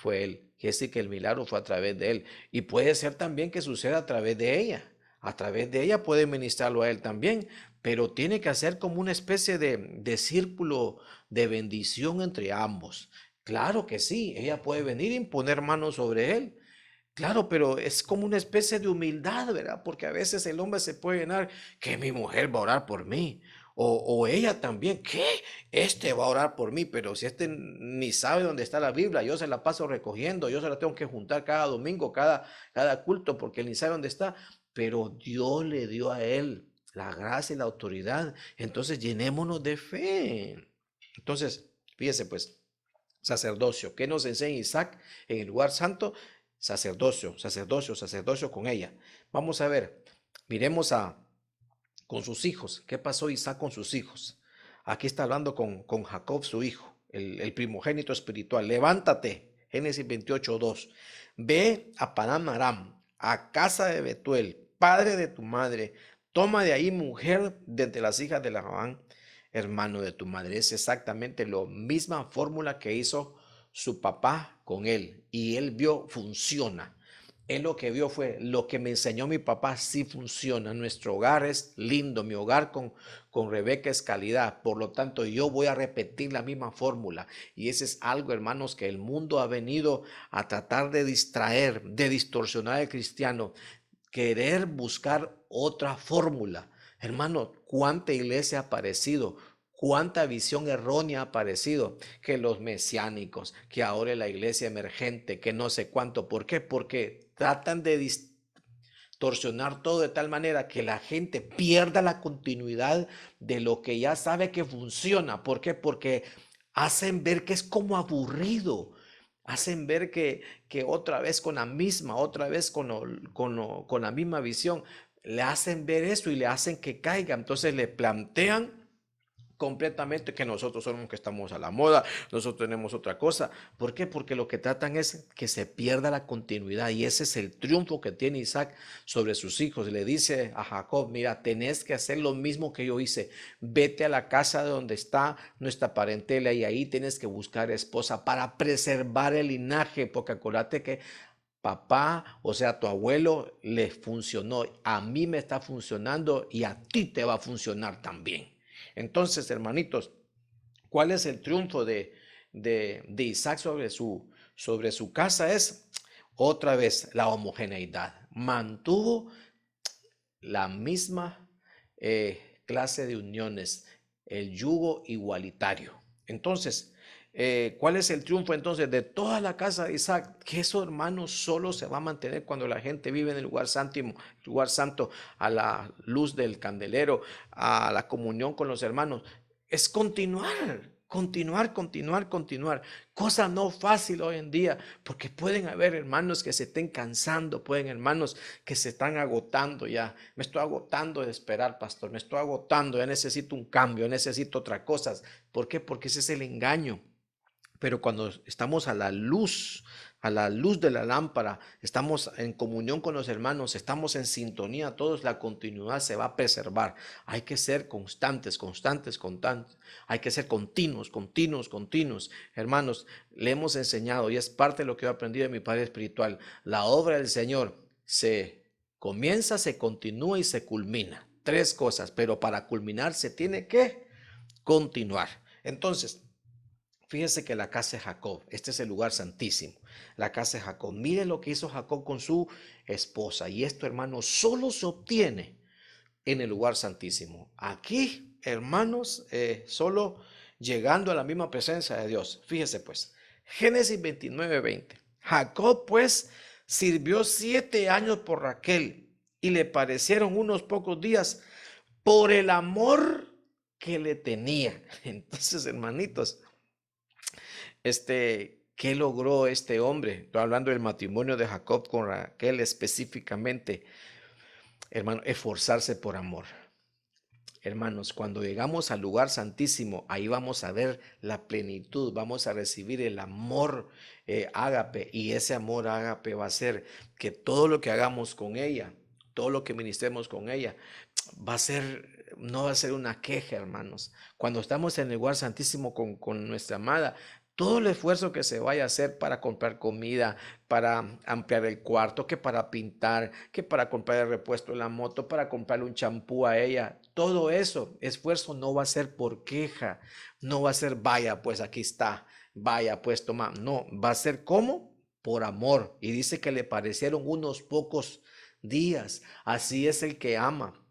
él. Quiere decir que el milagro fue a través de él. Y puede ser también que suceda a través de ella. A través de ella puede ministrarlo a él también. Pero tiene que hacer como una especie de círculo de bendición entre ambos. Claro que sí, ella puede venir e imponer manos sobre él. Claro, pero es como una especie de humildad, ¿verdad? Porque a veces el hombre se puede llenar que mi mujer va a orar por mí. O ella también, ¿qué? Este va a orar por mí, pero si este ni sabe dónde está la Biblia, yo se la paso recogiendo, yo se la tengo que juntar cada domingo, cada culto, porque él ni sabe dónde está. Pero Dios le dio a él la gracia y la autoridad. Entonces llenémonos de fe. Entonces, Fíjese pues, sacerdocio. ¿Qué nos enseña Isaac en el lugar santo? Sacerdocio, sacerdocio, sacerdocio con ella. Vamos a ver, miremos con sus hijos. ¿Qué pasó Isaac con sus hijos? Aquí está hablando con Jacob, su hijo, el primogénito espiritual. Levántate, Génesis 28:2. Ve a Padán Aram, a casa de Betuel, padre de tu madre. Toma de ahí mujer de entre las hijas de Labán, hermano de tu madre. Es exactamente la misma fórmula que hizo su papá con él. Y él vio, funciona. Él lo que vio fue lo que me enseñó mi papá, sí funciona. Nuestro hogar es lindo, mi hogar con Rebeca es calidad. Por lo tanto, yo voy a repetir la misma fórmula. Y ese es algo, hermanos, que el mundo ha venido a tratar de distraer, de distorsionar al cristiano. Querer buscar otra fórmula. Hermano, ¿cuánta iglesia ha aparecido? ¿Cuánta visión errónea ha aparecido? Que los mesiánicos, que ahora la iglesia emergente, que no sé cuánto. ¿Por qué? Porque tratan de distorsionar todo de tal manera que la gente pierda la continuidad de lo que ya sabe que funciona. ¿Por qué? Porque hacen ver que es como aburrido. Hacen ver que otra vez con la misma, otra vez con la misma visión, le hacen ver eso y le hacen que caiga. Entonces le plantean completamente que nosotros somos los que estamos a la moda, nosotros tenemos otra cosa. ¿Por qué? Porque lo que tratan es que se pierda la continuidad y ese es el triunfo que tiene Isaac sobre sus hijos. Le dice a Jacob, mira, tenés que hacer lo mismo que yo hice, vete a la casa donde está nuestra parentela y ahí tienes que buscar esposa para preservar el linaje, porque acuérdate que papá, o sea, tu abuelo le funcionó, a mí me está funcionando y a ti te va a funcionar también. Entonces, hermanitos, ¿cuál es el triunfo de Isaac sobre su casa? Es otra vez la homogeneidad. Mantuvo la misma clase de uniones, el yugo igualitario. Entonces, ¿cuál es el triunfo entonces de toda la casa de Isaac? Que eso, hermano, solo se va a mantener cuando la gente vive en el lugar santo, a la luz del candelero, a la comunión con los hermanos. Es continuar. Continuar, continuar, continuar. Cosa no fácil hoy en día, porque pueden haber hermanos que se estén cansando, pueden hermanos que se están agotando ya. Me estoy agotando de esperar, pastor, me estoy agotando, ya necesito un cambio, necesito otras cosas. ¿Por qué? Porque ese es el engaño. Pero cuando estamos a la luz de la lámpara, estamos en comunión con los hermanos, estamos en sintonía, todos, la continuidad se va a preservar. Hay que ser constantes, constantes, constantes. Hay que ser continuos, continuos, continuos. Hermanos, le hemos enseñado y es parte de lo que he aprendido de mi padre espiritual. La obra del Señor se comienza, se continúa y se culmina. Tres cosas, pero para culminar se tiene que continuar. Entonces, fíjese que la casa de Jacob, este es el lugar santísimo, la casa de Jacob. Mire lo que hizo Jacob con su esposa. Y esto, hermanos, solo se obtiene en el lugar santísimo. Aquí, hermanos, solo llegando a la misma presencia de Dios. Fíjese pues, Génesis 29:20. Jacob pues sirvió 7 años por Raquel y le parecieron unos pocos días por el amor que le tenía. Entonces, hermanitos, ¿qué logró este hombre? Estoy hablando del matrimonio de Jacob con Raquel específicamente, hermano, esforzarse por amor. Hermanos, cuando llegamos al lugar santísimo, ahí vamos a ver la plenitud, vamos a recibir el amor ágape, y ese amor ágape va a ser que todo lo que hagamos con ella, todo lo que ministremos con ella, no va a ser una queja, hermanos. Cuando estamos en el lugar santísimo con nuestra amada, todo el esfuerzo que se vaya a hacer para comprar comida, para ampliar el cuarto, que para pintar, que para comprar el repuesto de la moto, para comprarle un champú a ella, todo eso, esfuerzo no va a ser por queja, no va a ser vaya, pues aquí está, vaya, pues toma, no, va a ser como por amor. Y dice que le parecieron unos pocos días. Así es el que ama.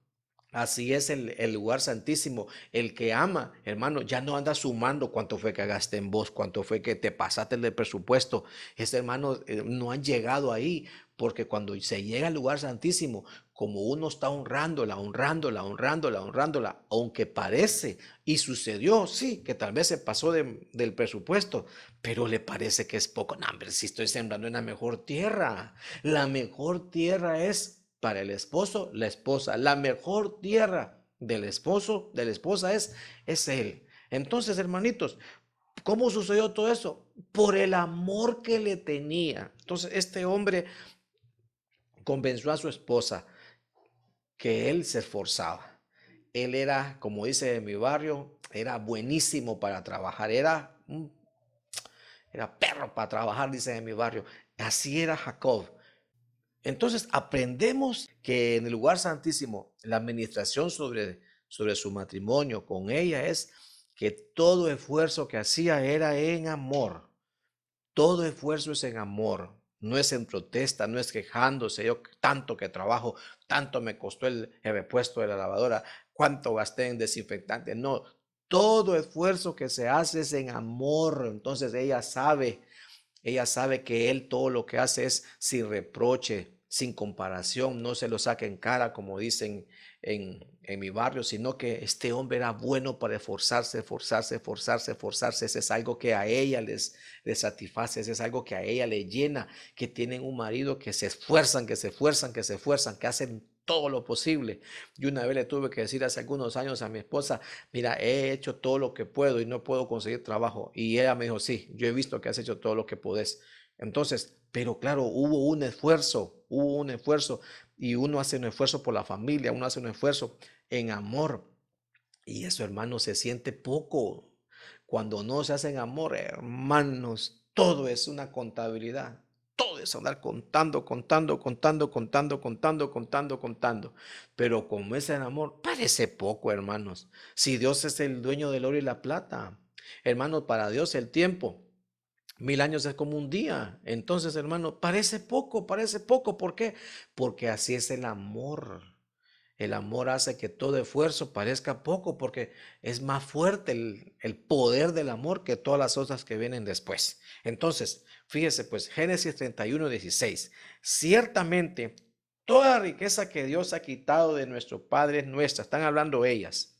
Así es el lugar santísimo. El que ama, hermano, ya no anda sumando cuánto fue que gasté en vos, cuánto fue que te pasaste del presupuesto. Este hermano no han llegado ahí, porque cuando se llega al lugar santísimo, como uno está honrándola, aunque parece y sucedió, sí, que tal vez se pasó del presupuesto, pero le parece que es poco. No, hombre, si estoy sembrando en la mejor tierra. La mejor tierra es para el esposo, la esposa. La mejor tierra del esposo, de la esposa es él. Entonces, hermanitos, ¿cómo sucedió todo eso? Por el amor que le tenía. Entonces, este hombre convenció a su esposa que él se esforzaba. Él era, como dice en mi barrio, era buenísimo para trabajar. Era perro para trabajar, dice en mi barrio. Así era Jacob. Entonces aprendemos que en el lugar santísimo, la administración sobre su matrimonio con ella es que todo esfuerzo que hacía era en amor. Todo esfuerzo es en amor, no es en protesta, no es quejándose. Yo tanto que trabajo, tanto me costó el repuesto de la lavadora, cuánto gasté en desinfectante. No, todo esfuerzo que se hace es en amor. Entonces ella sabe que él todo lo que hace es sin reproche, sin comparación, no se lo saca en cara como dicen en mi barrio, sino que este hombre era bueno para esforzarse, esforzarse, esforzarse, esforzarse. Ese es algo que a ella les satisface, ese es algo que a ella le llena, que tienen un marido que se esfuerzan, que se esfuerzan, que se esfuerzan, que hacen todo lo posible. Y una vez le tuve que decir hace algunos años a mi esposa, mira, he hecho todo lo que puedo y no puedo conseguir trabajo. Y ella me dijo, sí, yo he visto que has hecho todo lo que podés. Entonces, pero claro, hubo un esfuerzo y uno hace un esfuerzo por la familia, uno hace un esfuerzo en amor. Y eso, hermanos, se siente poco. Cuando no se hace en amor, hermanos, todo es una contabilidad. Todo es andar contando, contando, contando, contando, contando, contando, contando. Pero como es en amor, parece poco, hermanos. Si Dios es el dueño del oro y la plata, hermanos, para Dios el tiempo 1000 años es como un día. Entonces, hermano, parece poco, parece poco. ¿Por qué? Porque así es el amor. El amor hace que todo esfuerzo parezca poco porque es más fuerte el poder del amor que todas las cosas que vienen después. Entonces, fíjese pues, Génesis 31:16. Ciertamente, toda riqueza que Dios ha quitado de nuestro Padre es nuestra. Están hablando ellas.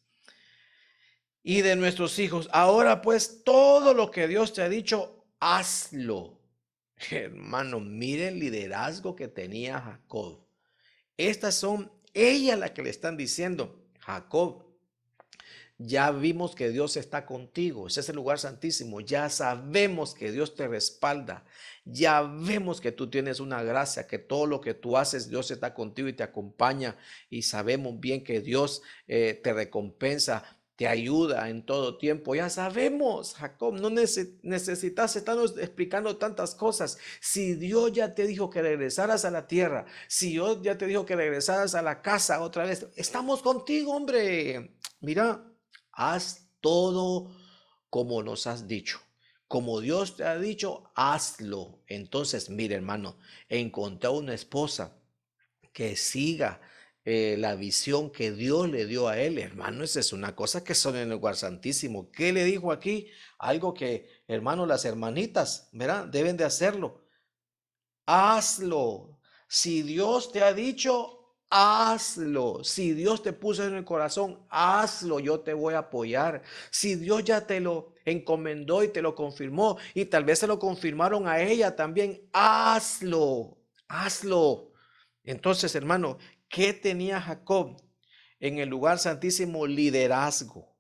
Y de nuestros hijos. Ahora pues, todo lo que Dios te ha dicho, hazlo. Hermano, mire el liderazgo que tenía Jacob. Estas son ellas las que le están diciendo, Jacob, ya vimos que Dios está contigo, ese es el lugar santísimo, ya sabemos que Dios te respalda, ya vemos que tú tienes una gracia, que todo lo que tú haces, Dios está contigo y te acompaña y sabemos bien que Dios te recompensa, te ayuda en todo tiempo. Ya sabemos, Jacob, no necesitas estarnos explicando tantas cosas. Si Dios ya te dijo que regresaras a la tierra, si Dios ya te dijo que regresaras a la casa otra vez, estamos contigo, hombre. Mira, haz todo como nos has dicho. Como Dios te ha dicho, hazlo. Entonces, mire, hermano, encontré una esposa que siga la visión que Dios le dio a él, hermano. Esa es una cosa que son en el lugar santísimo. ¿Qué le dijo aquí? Algo que, hermano, las hermanitas, ¿verdad? Deben de hacerlo. Hazlo. Si Dios te ha dicho, hazlo. Si Dios te puso en el corazón, hazlo. Yo te voy a apoyar. Si Dios ya te lo encomendó y te lo confirmó y tal vez se lo confirmaron a ella también, hazlo. Hazlo. Entonces, hermano, ¿qué tenía Jacob en el lugar santísimo? Liderazgo.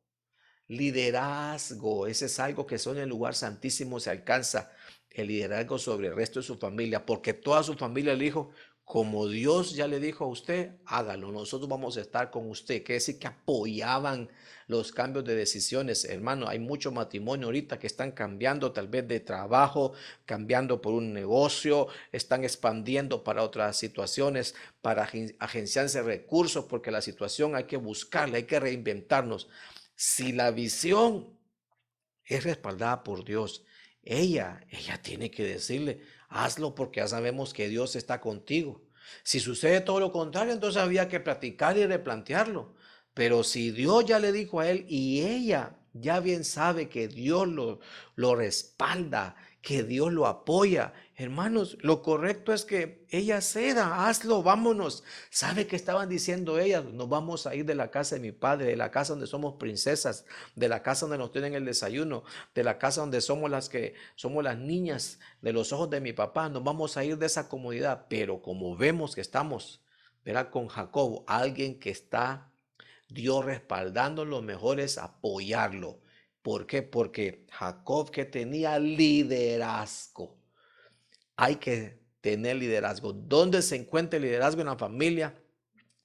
Liderazgo, ese es algo que solo en el lugar santísimo se alcanza, el liderazgo sobre el resto de su familia, porque toda su familia le dijo, como Dios ya le dijo a usted, hágalo, nosotros vamos a estar con usted. Quiere decir que apoyaban los cambios de decisiones, hermano. Hay mucho matrimonio ahorita que están cambiando tal vez de trabajo, cambiando por un negocio, están expandiendo para otras situaciones, para agenciarse recursos, porque la situación hay que buscarla, hay que reinventarnos. Si la visión es respaldada por Dios, ella tiene que decirle, hazlo porque ya sabemos que Dios está contigo. Si sucede todo lo contrario, entonces había que platicar y replantearlo. Pero si Dios ya le dijo a él y ella ya bien sabe que Dios lo respalda, que Dios lo apoya. Hermanos, lo correcto es que ella ceda, hazlo, vámonos. ¿Sabe qué estaban diciendo ellas? Nos vamos a ir de la casa de mi padre, de la casa donde somos princesas, de la casa donde nos tienen el desayuno, de la casa donde somos las niñas de los ojos de mi papá. Nos vamos a ir de esa comodidad. Pero como vemos que estamos, verá, con Jacob, alguien que está Dios respaldando, lo mejor es apoyarlo. ¿Por qué? Porque Jacob, que tenía liderazgo. Hay que tener liderazgo. ¿Dónde se encuentra el liderazgo en la familia?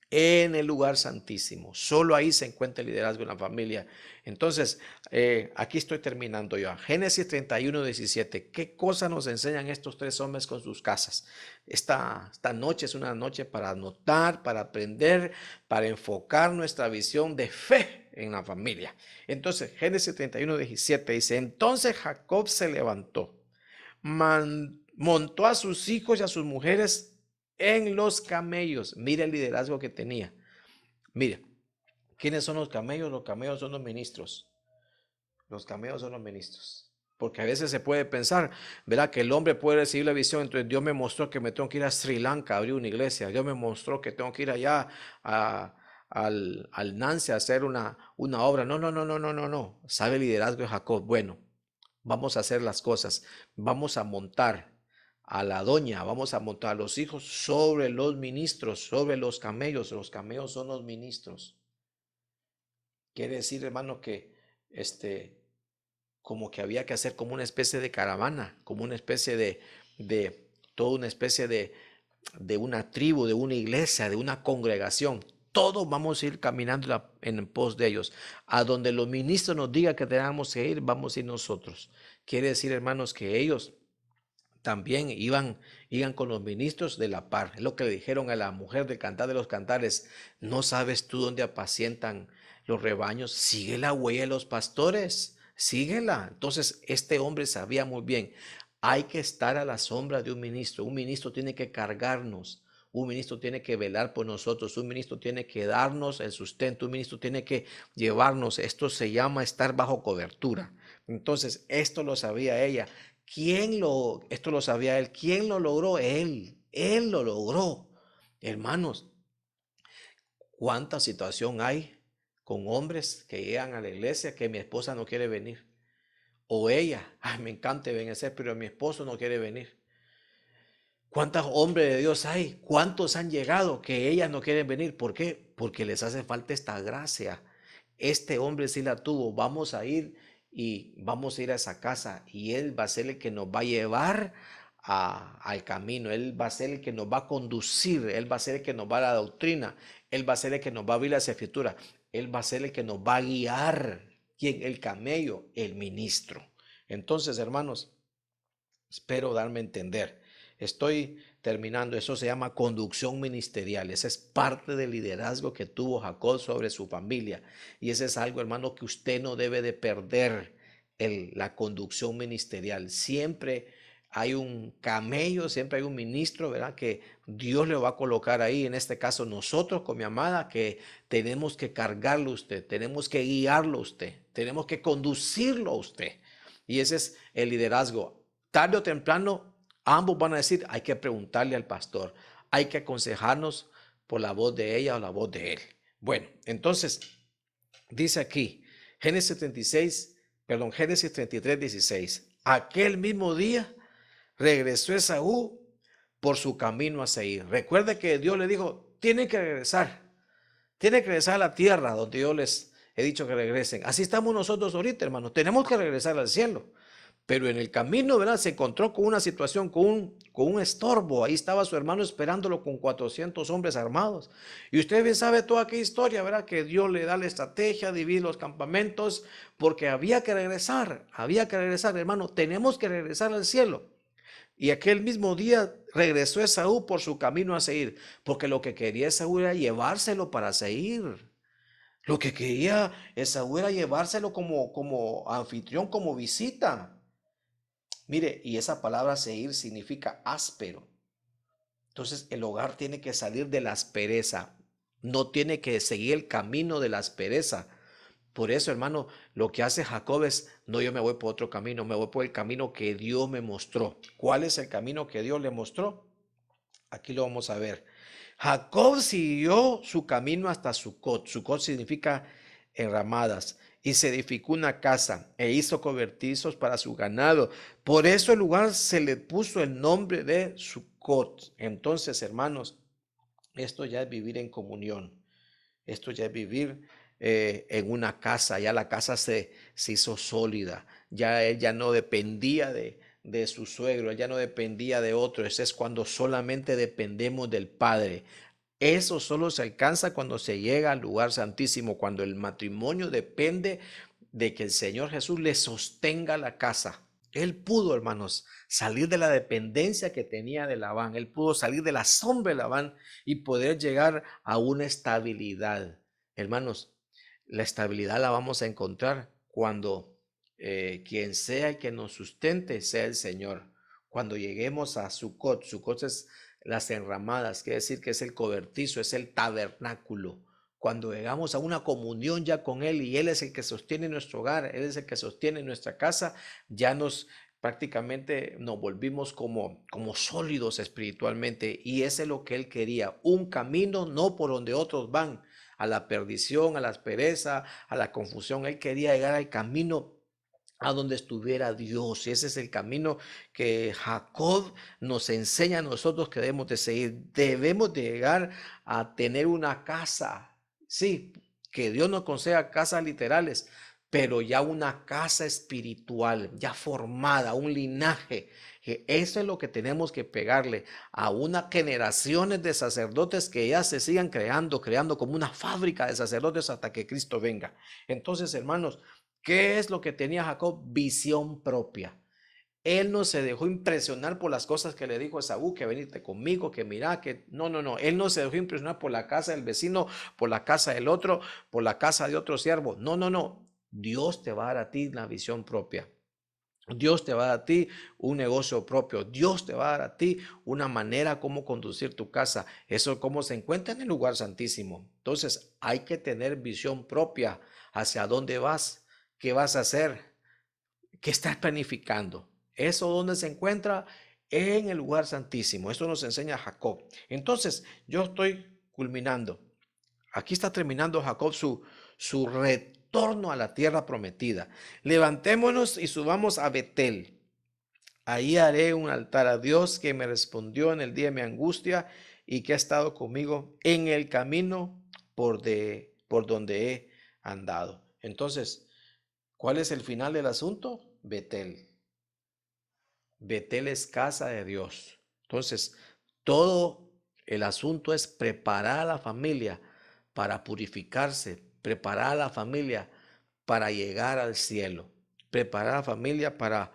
En el lugar santísimo. Solo ahí se encuentra el liderazgo en la familia. Entonces, aquí estoy terminando yo. Génesis 31:17. ¿Qué cosa nos enseñan estos tres hombres con sus casas? Esta noche es una noche para anotar, para aprender, para enfocar nuestra visión de fe en la familia. Entonces, Génesis 31:17 dice, entonces Jacob se levantó, montó a sus hijos y a sus mujeres en los camellos. Mira el liderazgo que tenía. Mira, ¿quiénes son los camellos? Los camellos son los ministros. Los camellos son los ministros. Porque a veces se puede pensar, ¿verdad? Que el hombre puede recibir la visión. Entonces Dios me mostró que me tengo que ir a Sri Lanka a abrir una iglesia. Dios me mostró que tengo que ir allá al Nancy a hacer una obra. No, no, no, no, no, no, no. Sabe el liderazgo de Jacob. Bueno, vamos a hacer las cosas. Vamos a montar a la doña, vamos a montar a los hijos sobre los ministros, sobre los camellos. Los camellos son los ministros. Quiere decir, hermano, que como que había que hacer como una especie de caravana, como una especie de toda una especie de una tribu, de una iglesia, de una congregación. Todos vamos a ir caminando en pos de ellos. A donde los ministros nos digan que tenemos que ir, vamos a ir nosotros. Quiere decir, hermanos, que ellos también iban con los ministros de la par. Es lo que le dijeron a la mujer del Cantar de los Cantares. ¿No sabes tú dónde apacientan los rebaños? Sigue la huella de los pastores, síguela. Entonces este hombre sabía muy bien, hay que estar a la sombra de un ministro. Un ministro tiene que cargarnos. Un ministro tiene que velar por nosotros. Un ministro tiene que darnos el sustento. Un ministro tiene que llevarnos. Esto se llama estar bajo cobertura. Entonces, esto lo sabía ella. Esto lo sabía él, ¿quién lo logró? Él lo logró. Hermanos, ¿cuánta situación hay con hombres que llegan a la iglesia que mi esposa no quiere venir? O ella, ay, me encanta vencer, pero mi esposo no quiere venir. ¿Cuántos hombres de Dios hay? ¿Cuántos han llegado que ellas no quieren venir? ¿Por qué? Porque les hace falta esta gracia. Este hombre sí la tuvo. Vamos a ir a esa casa y él va a ser el que nos va a llevar al camino. Él va a ser el que nos va a conducir. Él va a ser el que nos va a la doctrina. Él va a ser el que nos va a abrir las escrituras. Él va a ser el que nos va a guiar. ¿Quién? El camello, el ministro. Entonces, hermanos, espero darme a entender. Estoy terminando. Eso se llama conducción ministerial. Esa es parte del liderazgo que tuvo Jacob sobre su familia. Y ese es algo, hermano, que usted no debe de perder, la conducción ministerial. Siempre hay un camello, siempre hay un ministro, ¿verdad? Que Dios le va a colocar ahí. En este caso, nosotros con mi amada, que tenemos que cargarlo a usted, tenemos que guiarlo a usted, tenemos que conducirlo a usted. Y ese es el liderazgo. Tarde o temprano, ambos van a decir, hay que preguntarle al pastor, hay que aconsejarnos por la voz de ella o la voz de él. Bueno, entonces, dice aquí, Génesis 33:16. Aquel mismo día regresó Esaú por su camino a Seir. Recuerde que Dios le dijo, tiene que regresar a la tierra donde yo les he dicho que regresen. Así estamos nosotros ahorita, hermanos. Tenemos que regresar al cielo. Pero en el camino, ¿verdad? Se encontró con una situación, con un estorbo. Ahí estaba su hermano esperándolo con 400 hombres armados. Y usted bien sabe toda aquella historia, ¿verdad? Que Dios le da la estrategia, divide los campamentos, porque había que regresar, hermano. Tenemos que regresar al cielo. Y aquel mismo día regresó Esaú por su camino a Seir, porque lo que quería Esaú era llevárselo para Seir. Lo que quería Esaú era llevárselo como anfitrión, como visita. Mire, y esa palabra seir significa áspero. Entonces el hogar tiene que salir de la aspereza, no tiene que seguir el camino de la aspereza. Por eso, hermano, lo que hace Jacob es, no, yo me voy por otro camino, me voy por el camino que Dios me mostró. ¿Cuál es el camino que Dios le mostró? Aquí lo vamos a ver. Jacob siguió su camino hasta Sucot. Sucot significa enramadas. Y se edificó una casa e hizo cobertizos para su ganado. Por eso el lugar se le puso el nombre de Sucot. Entonces, hermanos, esto ya es vivir en comunión. Esto ya es vivir en una casa. Ya la casa se hizo sólida. Ya él ya no dependía de su suegro, él ya no dependía de otro. Ese es cuando solamente dependemos del Padre. Eso solo se alcanza cuando se llega al lugar santísimo, cuando el matrimonio depende de que el Señor Jesús le sostenga la casa. Él pudo, hermanos, salir de la dependencia que tenía de Labán. Él pudo salir de la sombra de Labán y poder llegar a una estabilidad. Hermanos, la estabilidad la vamos a encontrar cuando quien sea el que nos sustente sea el Señor. Cuando lleguemos a Sucot, Sucot es las enramadas, quiere decir que es el cobertizo, es el tabernáculo. Cuando llegamos a una comunión ya con Él y Él es el que sostiene nuestro hogar, Él es el que sostiene nuestra casa, ya nos prácticamente nos volvimos como sólidos espiritualmente, y ese es lo que Él quería, un camino no por donde otros van, a la perdición, a la aspereza, a la confusión. Él quería llegar al camino a donde estuviera Dios. Y ese es el camino que Jacob nos enseña a nosotros que debemos de seguir. Debemos de llegar a tener una casa. Sí, que Dios nos conceda casas literales, pero ya una casa espiritual, ya formada, un linaje. Eso es lo que tenemos que pegarle a unas generaciones de sacerdotes que ya se sigan creando como una fábrica de sacerdotes hasta que Cristo venga. Entonces, hermanos, ¿qué es lo que tenía Jacob? Visión propia. Él no se dejó impresionar por las cosas que le dijo Esaú, que venite conmigo, que mira, que no. Él no se dejó impresionar por la casa del vecino, por la casa del otro, por la casa de otro siervo. No. Dios te va a dar a ti la visión propia. Dios te va a dar a ti un negocio propio. Dios te va a dar a ti una manera como conducir tu casa. Eso como se encuentra en el lugar santísimo. Entonces hay que tener visión propia hacia dónde vas, qué vas a hacer, qué estás planificando. Eso donde se encuentra en el lugar santísimo. Eso nos enseña Jacob. Entonces yo estoy culminando. Aquí está terminando Jacob su retorno a la tierra prometida. Levantémonos y subamos a Betel. Ahí haré un altar a Dios que me respondió en el día de mi angustia y que ha estado conmigo en el camino por donde he andado. Entonces, ¿cuál es el final del asunto? Betel. Betel es casa de Dios. Entonces, todo el asunto es preparar a la familia para purificarse, preparar a la familia para llegar al cielo, preparar a la familia para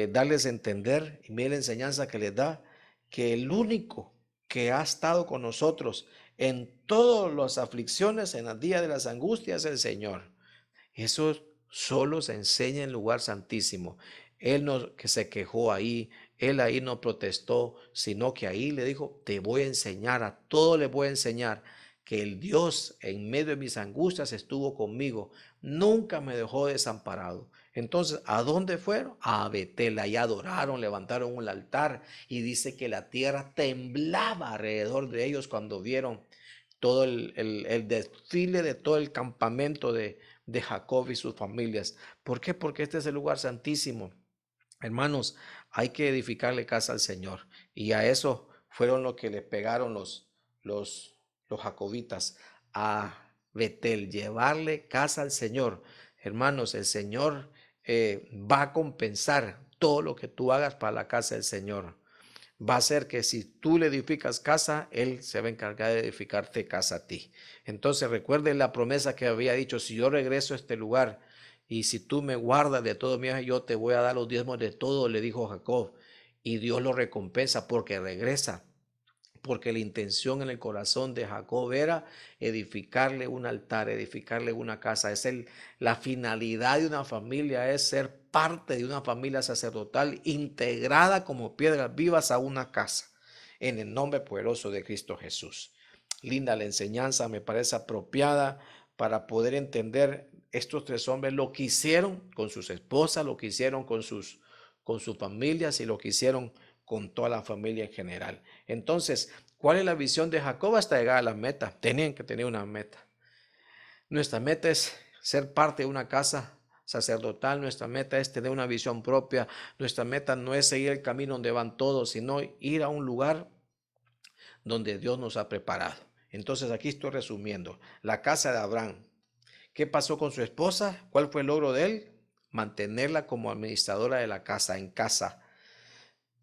darles a entender, y mira la enseñanza que les da, que el único que ha estado con nosotros en todas las aflicciones, en el día de las angustias, es el Señor. Eso solo se enseña en el lugar santísimo. Él no que se quejó ahí, él ahí no protestó, sino que ahí le dijo, te voy a enseñar, a todo le voy a enseñar que el Dios en medio de mis angustias estuvo conmigo, nunca me dejó desamparado. Entonces, ¿a dónde fueron? A Betel, ahí adoraron, levantaron un altar y dice que la tierra temblaba alrededor de ellos cuando vieron todo el desfile de todo el campamento de Jacob y sus familias. ¿Por qué? Porque este es el lugar santísimo. Hermanos, hay que edificarle casa al Señor. Y a eso fueron lo que le pegaron los jacobitas a Betel, llevarle casa al Señor. Hermanos, el Señor va a compensar todo lo que tú hagas para la casa del Señor. Va a ser que si tú le edificas casa, Él se va a encargar de edificarte casa a ti. Entonces recuerden la promesa que había dicho, si yo regreso a este lugar y si tú me guardas de todo mi yo te voy a dar los diezmos de todo, le dijo Jacob. Y Dios lo recompensa porque regresa. Porque la intención en el corazón de Jacob era edificarle un altar, edificarle una casa. La finalidad de una familia es ser parte de una familia sacerdotal integrada como piedras vivas a una casa, en el nombre poderoso de Cristo Jesús. Linda la enseñanza, me parece apropiada para poder entender estos tres hombres lo que hicieron con sus esposas, lo que hicieron con sus familias y lo que hicieron con toda la familia en general. Entonces, ¿cuál es la visión de Jacob hasta llegar a la meta? Tenían que tener una meta. Nuestra meta es ser parte de una casa sacerdotal, nuestra meta es tener una visión propia, nuestra meta no es seguir el camino donde van todos, sino ir a un lugar donde Dios nos ha preparado. Entonces aquí estoy resumiendo, la casa de Abraham. ¿Qué pasó con su esposa? ¿Cuál fue el logro de él? Mantenerla como administradora de la casa, en casa.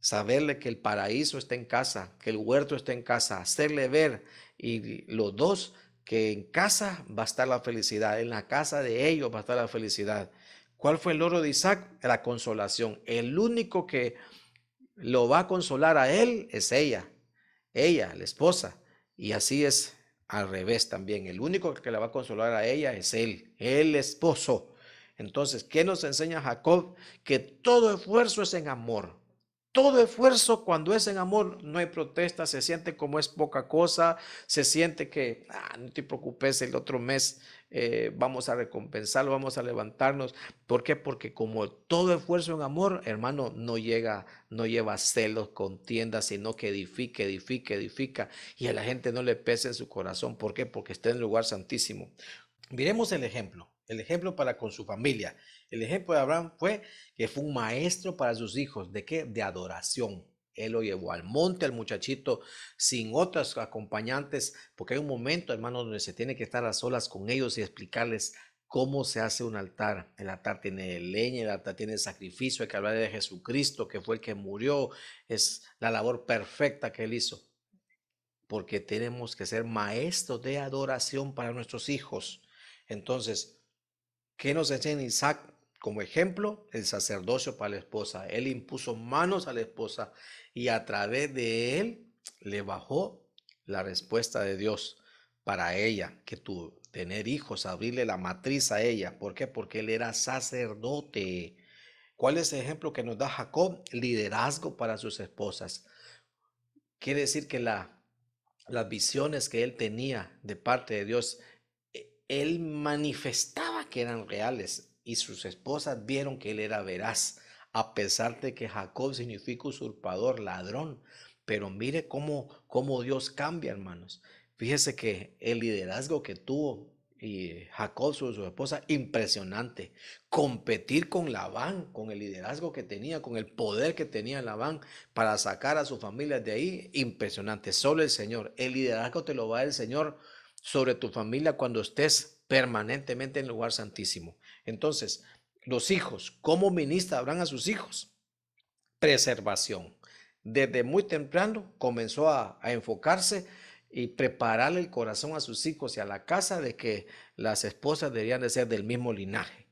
Saberle que el paraíso está en casa, que el huerto está en casa, hacerle ver y los dos que en casa va a estar la felicidad, en la casa de ellos va a estar la felicidad. ¿Cuál fue el logro de Isaac? La consolación. El único que lo va a consolar a él es ella, la esposa. Y así es al revés también. El único que la va a consolar a ella es él, el esposo. Entonces, ¿qué nos enseña Jacob? Que todo esfuerzo es en amor. Todo esfuerzo cuando es en amor, no hay protesta, se siente como es poca cosa, se siente que no te preocupes, el otro mes vamos a recompensarlo, vamos a levantarnos. ¿Por qué? Porque como todo esfuerzo en amor, hermano, no lleva celos, contiendas, sino que edifica, y a la gente no le pesa en su corazón. ¿Por qué? Porque está en el lugar santísimo. Miremos el ejemplo para con su familia. El ejemplo de Abraham fue que fue un maestro para sus hijos. ¿De qué? De adoración. Él lo llevó al monte, al muchachito, sin otros acompañantes, porque hay un momento, hermano, donde se tiene que estar a solas con ellos y explicarles cómo se hace un altar. El altar tiene leña, el altar tiene sacrificio, hay que hablar de Jesucristo, que fue el que murió. Es la labor perfecta que él hizo, porque tenemos que ser maestros de adoración para nuestros hijos. Entonces, ¿qué nos enseña Isaac como ejemplo? El sacerdocio para la esposa. Él impuso manos a la esposa y a través de él le bajó la respuesta de Dios para ella, que tuvo tener hijos, abrirle la matriz a ella. ¿Por qué? Porque él era sacerdote. ¿Cuál es el ejemplo que nos da Jacob? Liderazgo para sus esposas. Quiere decir que las visiones que él tenía de parte de Dios, él manifestaba que eran reales y sus esposas vieron que él era veraz, a pesar de que Jacob significa usurpador, ladrón. Pero mire cómo Dios cambia, hermanos. Fíjese que el liderazgo que tuvo y Jacob, su esposa, impresionante. Competir con Labán, con el liderazgo que tenía, con el poder que tenía Labán para sacar a su familia de ahí, impresionante. Solo el Señor, el liderazgo te lo va a dar el Señor sobre tu familia cuando estés permanentemente en el lugar santísimo. Entonces, los hijos, ¿cómo ministra Abraham a sus hijos? Preservación. Desde muy temprano comenzó a enfocarse y prepararle el corazón a sus hijos y a la casa de que las esposas debían de ser del mismo linaje.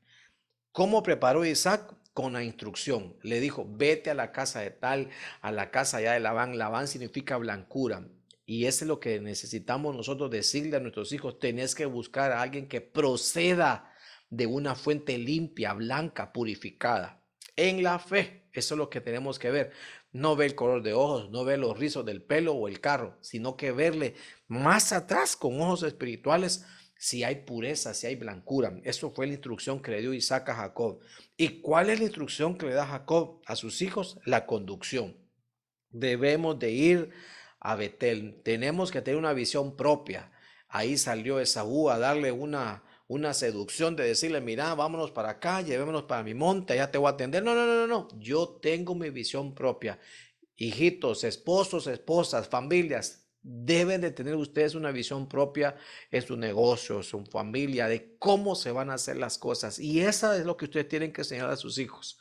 ¿Cómo preparó Isaac? Con la instrucción. Le dijo, vete a la casa de tal, a la casa allá de Labán. Labán significa blancura. Y eso es lo que necesitamos nosotros decirle a nuestros hijos. Tenés que buscar a alguien que proceda de una fuente limpia, blanca, purificada. En la fe, eso es lo que tenemos que ver. No ver el color de ojos, no ver los rizos del pelo o el carro, sino que verle más atrás con ojos espirituales si hay pureza, si hay blancura. Eso fue la instrucción que le dio Isaac a Jacob. ¿Y cuál es la instrucción que le da Jacob a sus hijos? La conducción. Debemos de ir a Betel. Tenemos que tener una visión propia. Ahí salió Esaú a darle una seducción de decirle, mira, vámonos para acá, llevémonos para mi monte, allá te voy a atender. No, no, no, no, no. Yo tengo mi visión propia. Hijitos, esposos, esposas, familias, deben de tener ustedes una visión propia en su negocio, en su familia, de cómo se van a hacer las cosas. Y esa es lo que ustedes tienen que enseñar a sus hijos.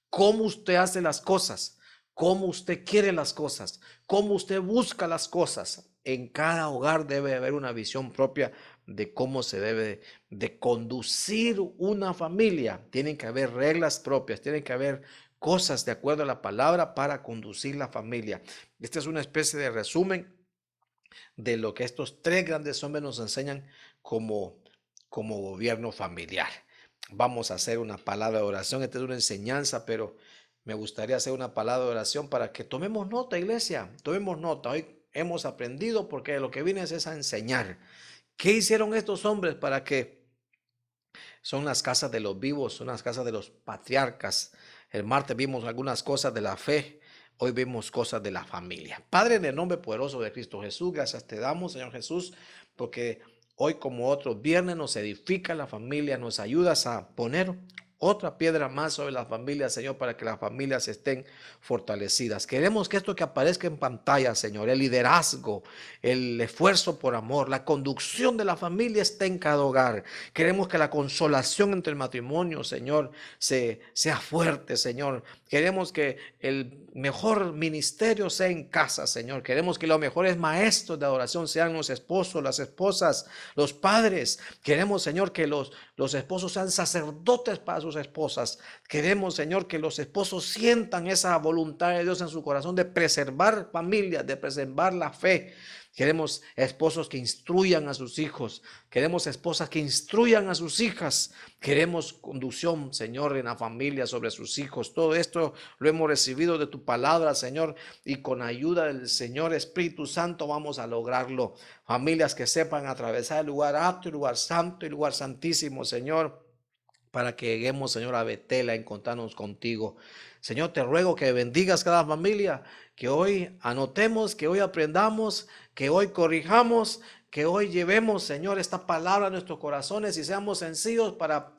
Cómo usted hace las cosas, cómo usted quiere las cosas, cómo usted busca las cosas. En cada hogar debe haber una visión propia de cómo se debe de conducir una familia. Tienen que haber reglas propias, tienen que haber cosas de acuerdo a la palabra para conducir la familia. Esta es una especie de resumen de lo que estos tres grandes hombres nos enseñan como gobierno familiar. Vamos a hacer una palabra de oración. Esta es una enseñanza, pero me gustaría hacer una palabra de oración para que tomemos nota, iglesia. Tomemos nota. Hoy hemos aprendido porque lo que viene es a enseñar. ¿Qué hicieron estos hombres para que son las casas de los vivos, son las casas de los patriarcas? El martes vimos algunas cosas de la fe, hoy vemos cosas de la familia. Padre, en el nombre poderoso de Cristo Jesús, gracias te damos, Señor Jesús, porque hoy como otros viernes nos edifica la familia, nos ayudas a poner otra piedra más sobre la familia, Señor, para que las familias estén fortalecidas. Queremos que esto que aparezca en pantalla, Señor, el liderazgo, el esfuerzo por amor, la conducción de la familia esté en cada hogar. Queremos que la consolación entre el matrimonio, Señor, sea fuerte, Señor. Queremos que el mejor ministerio sea en casa, Señor. Queremos que los mejores maestros de adoración sean los esposos, las esposas, los padres. Queremos, Señor, que los esposos sean sacerdotes para sus esposas. Queremos, Señor, que los esposos sientan esa voluntad de Dios en su corazón de preservar familias, de preservar la fe. Queremos esposos que instruyan a sus hijos. Queremos esposas que instruyan a sus hijas. Queremos conducción, Señor, en la familia sobre sus hijos. Todo esto lo hemos recibido de tu palabra, Señor, y con ayuda del Señor Espíritu Santo vamos a lograrlo. Familias que sepan atravesar el lugar apto, el lugar santo y el lugar santísimo, Señor, para que lleguemos, Señor, a Betel a encontrarnos contigo. Señor, te ruego que bendigas cada familia, que hoy anotemos, que hoy aprendamos, que hoy corrijamos, que hoy llevemos, Señor, esta palabra a nuestros corazones y seamos sencillos para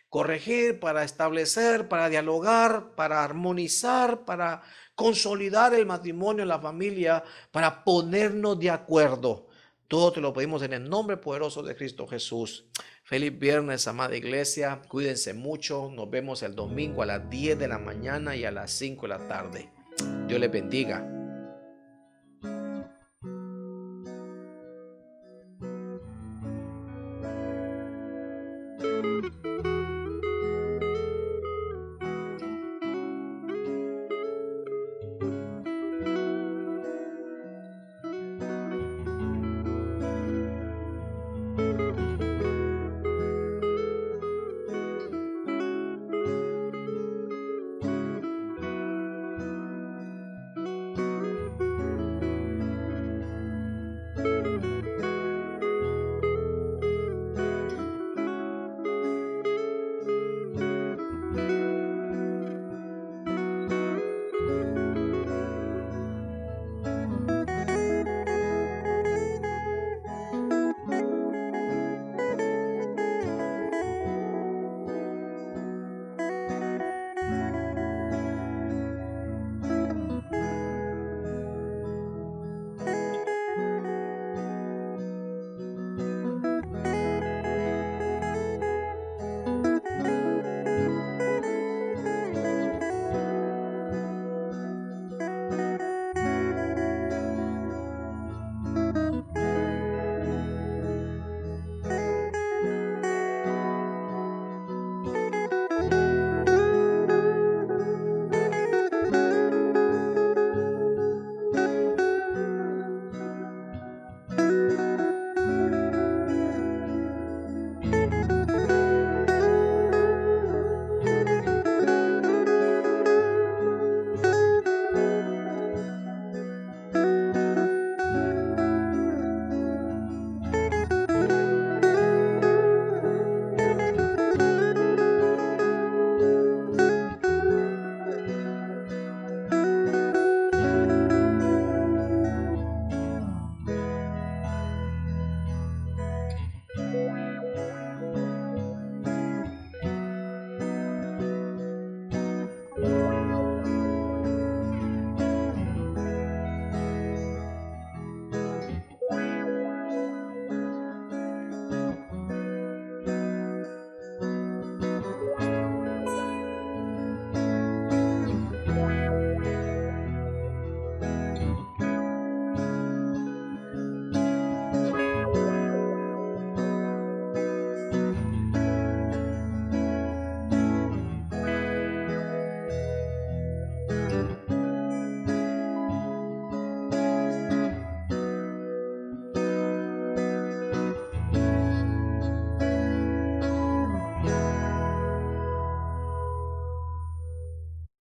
corregir, para establecer, para dialogar, para armonizar, para consolidar el matrimonio en la familia, para ponernos de acuerdo. Todo te lo pedimos en el nombre poderoso de Cristo Jesús. Feliz viernes, amada iglesia. Cuídense mucho. Nos vemos el domingo a las 10 de la mañana y a las 5 de la tarde. Dios les bendiga.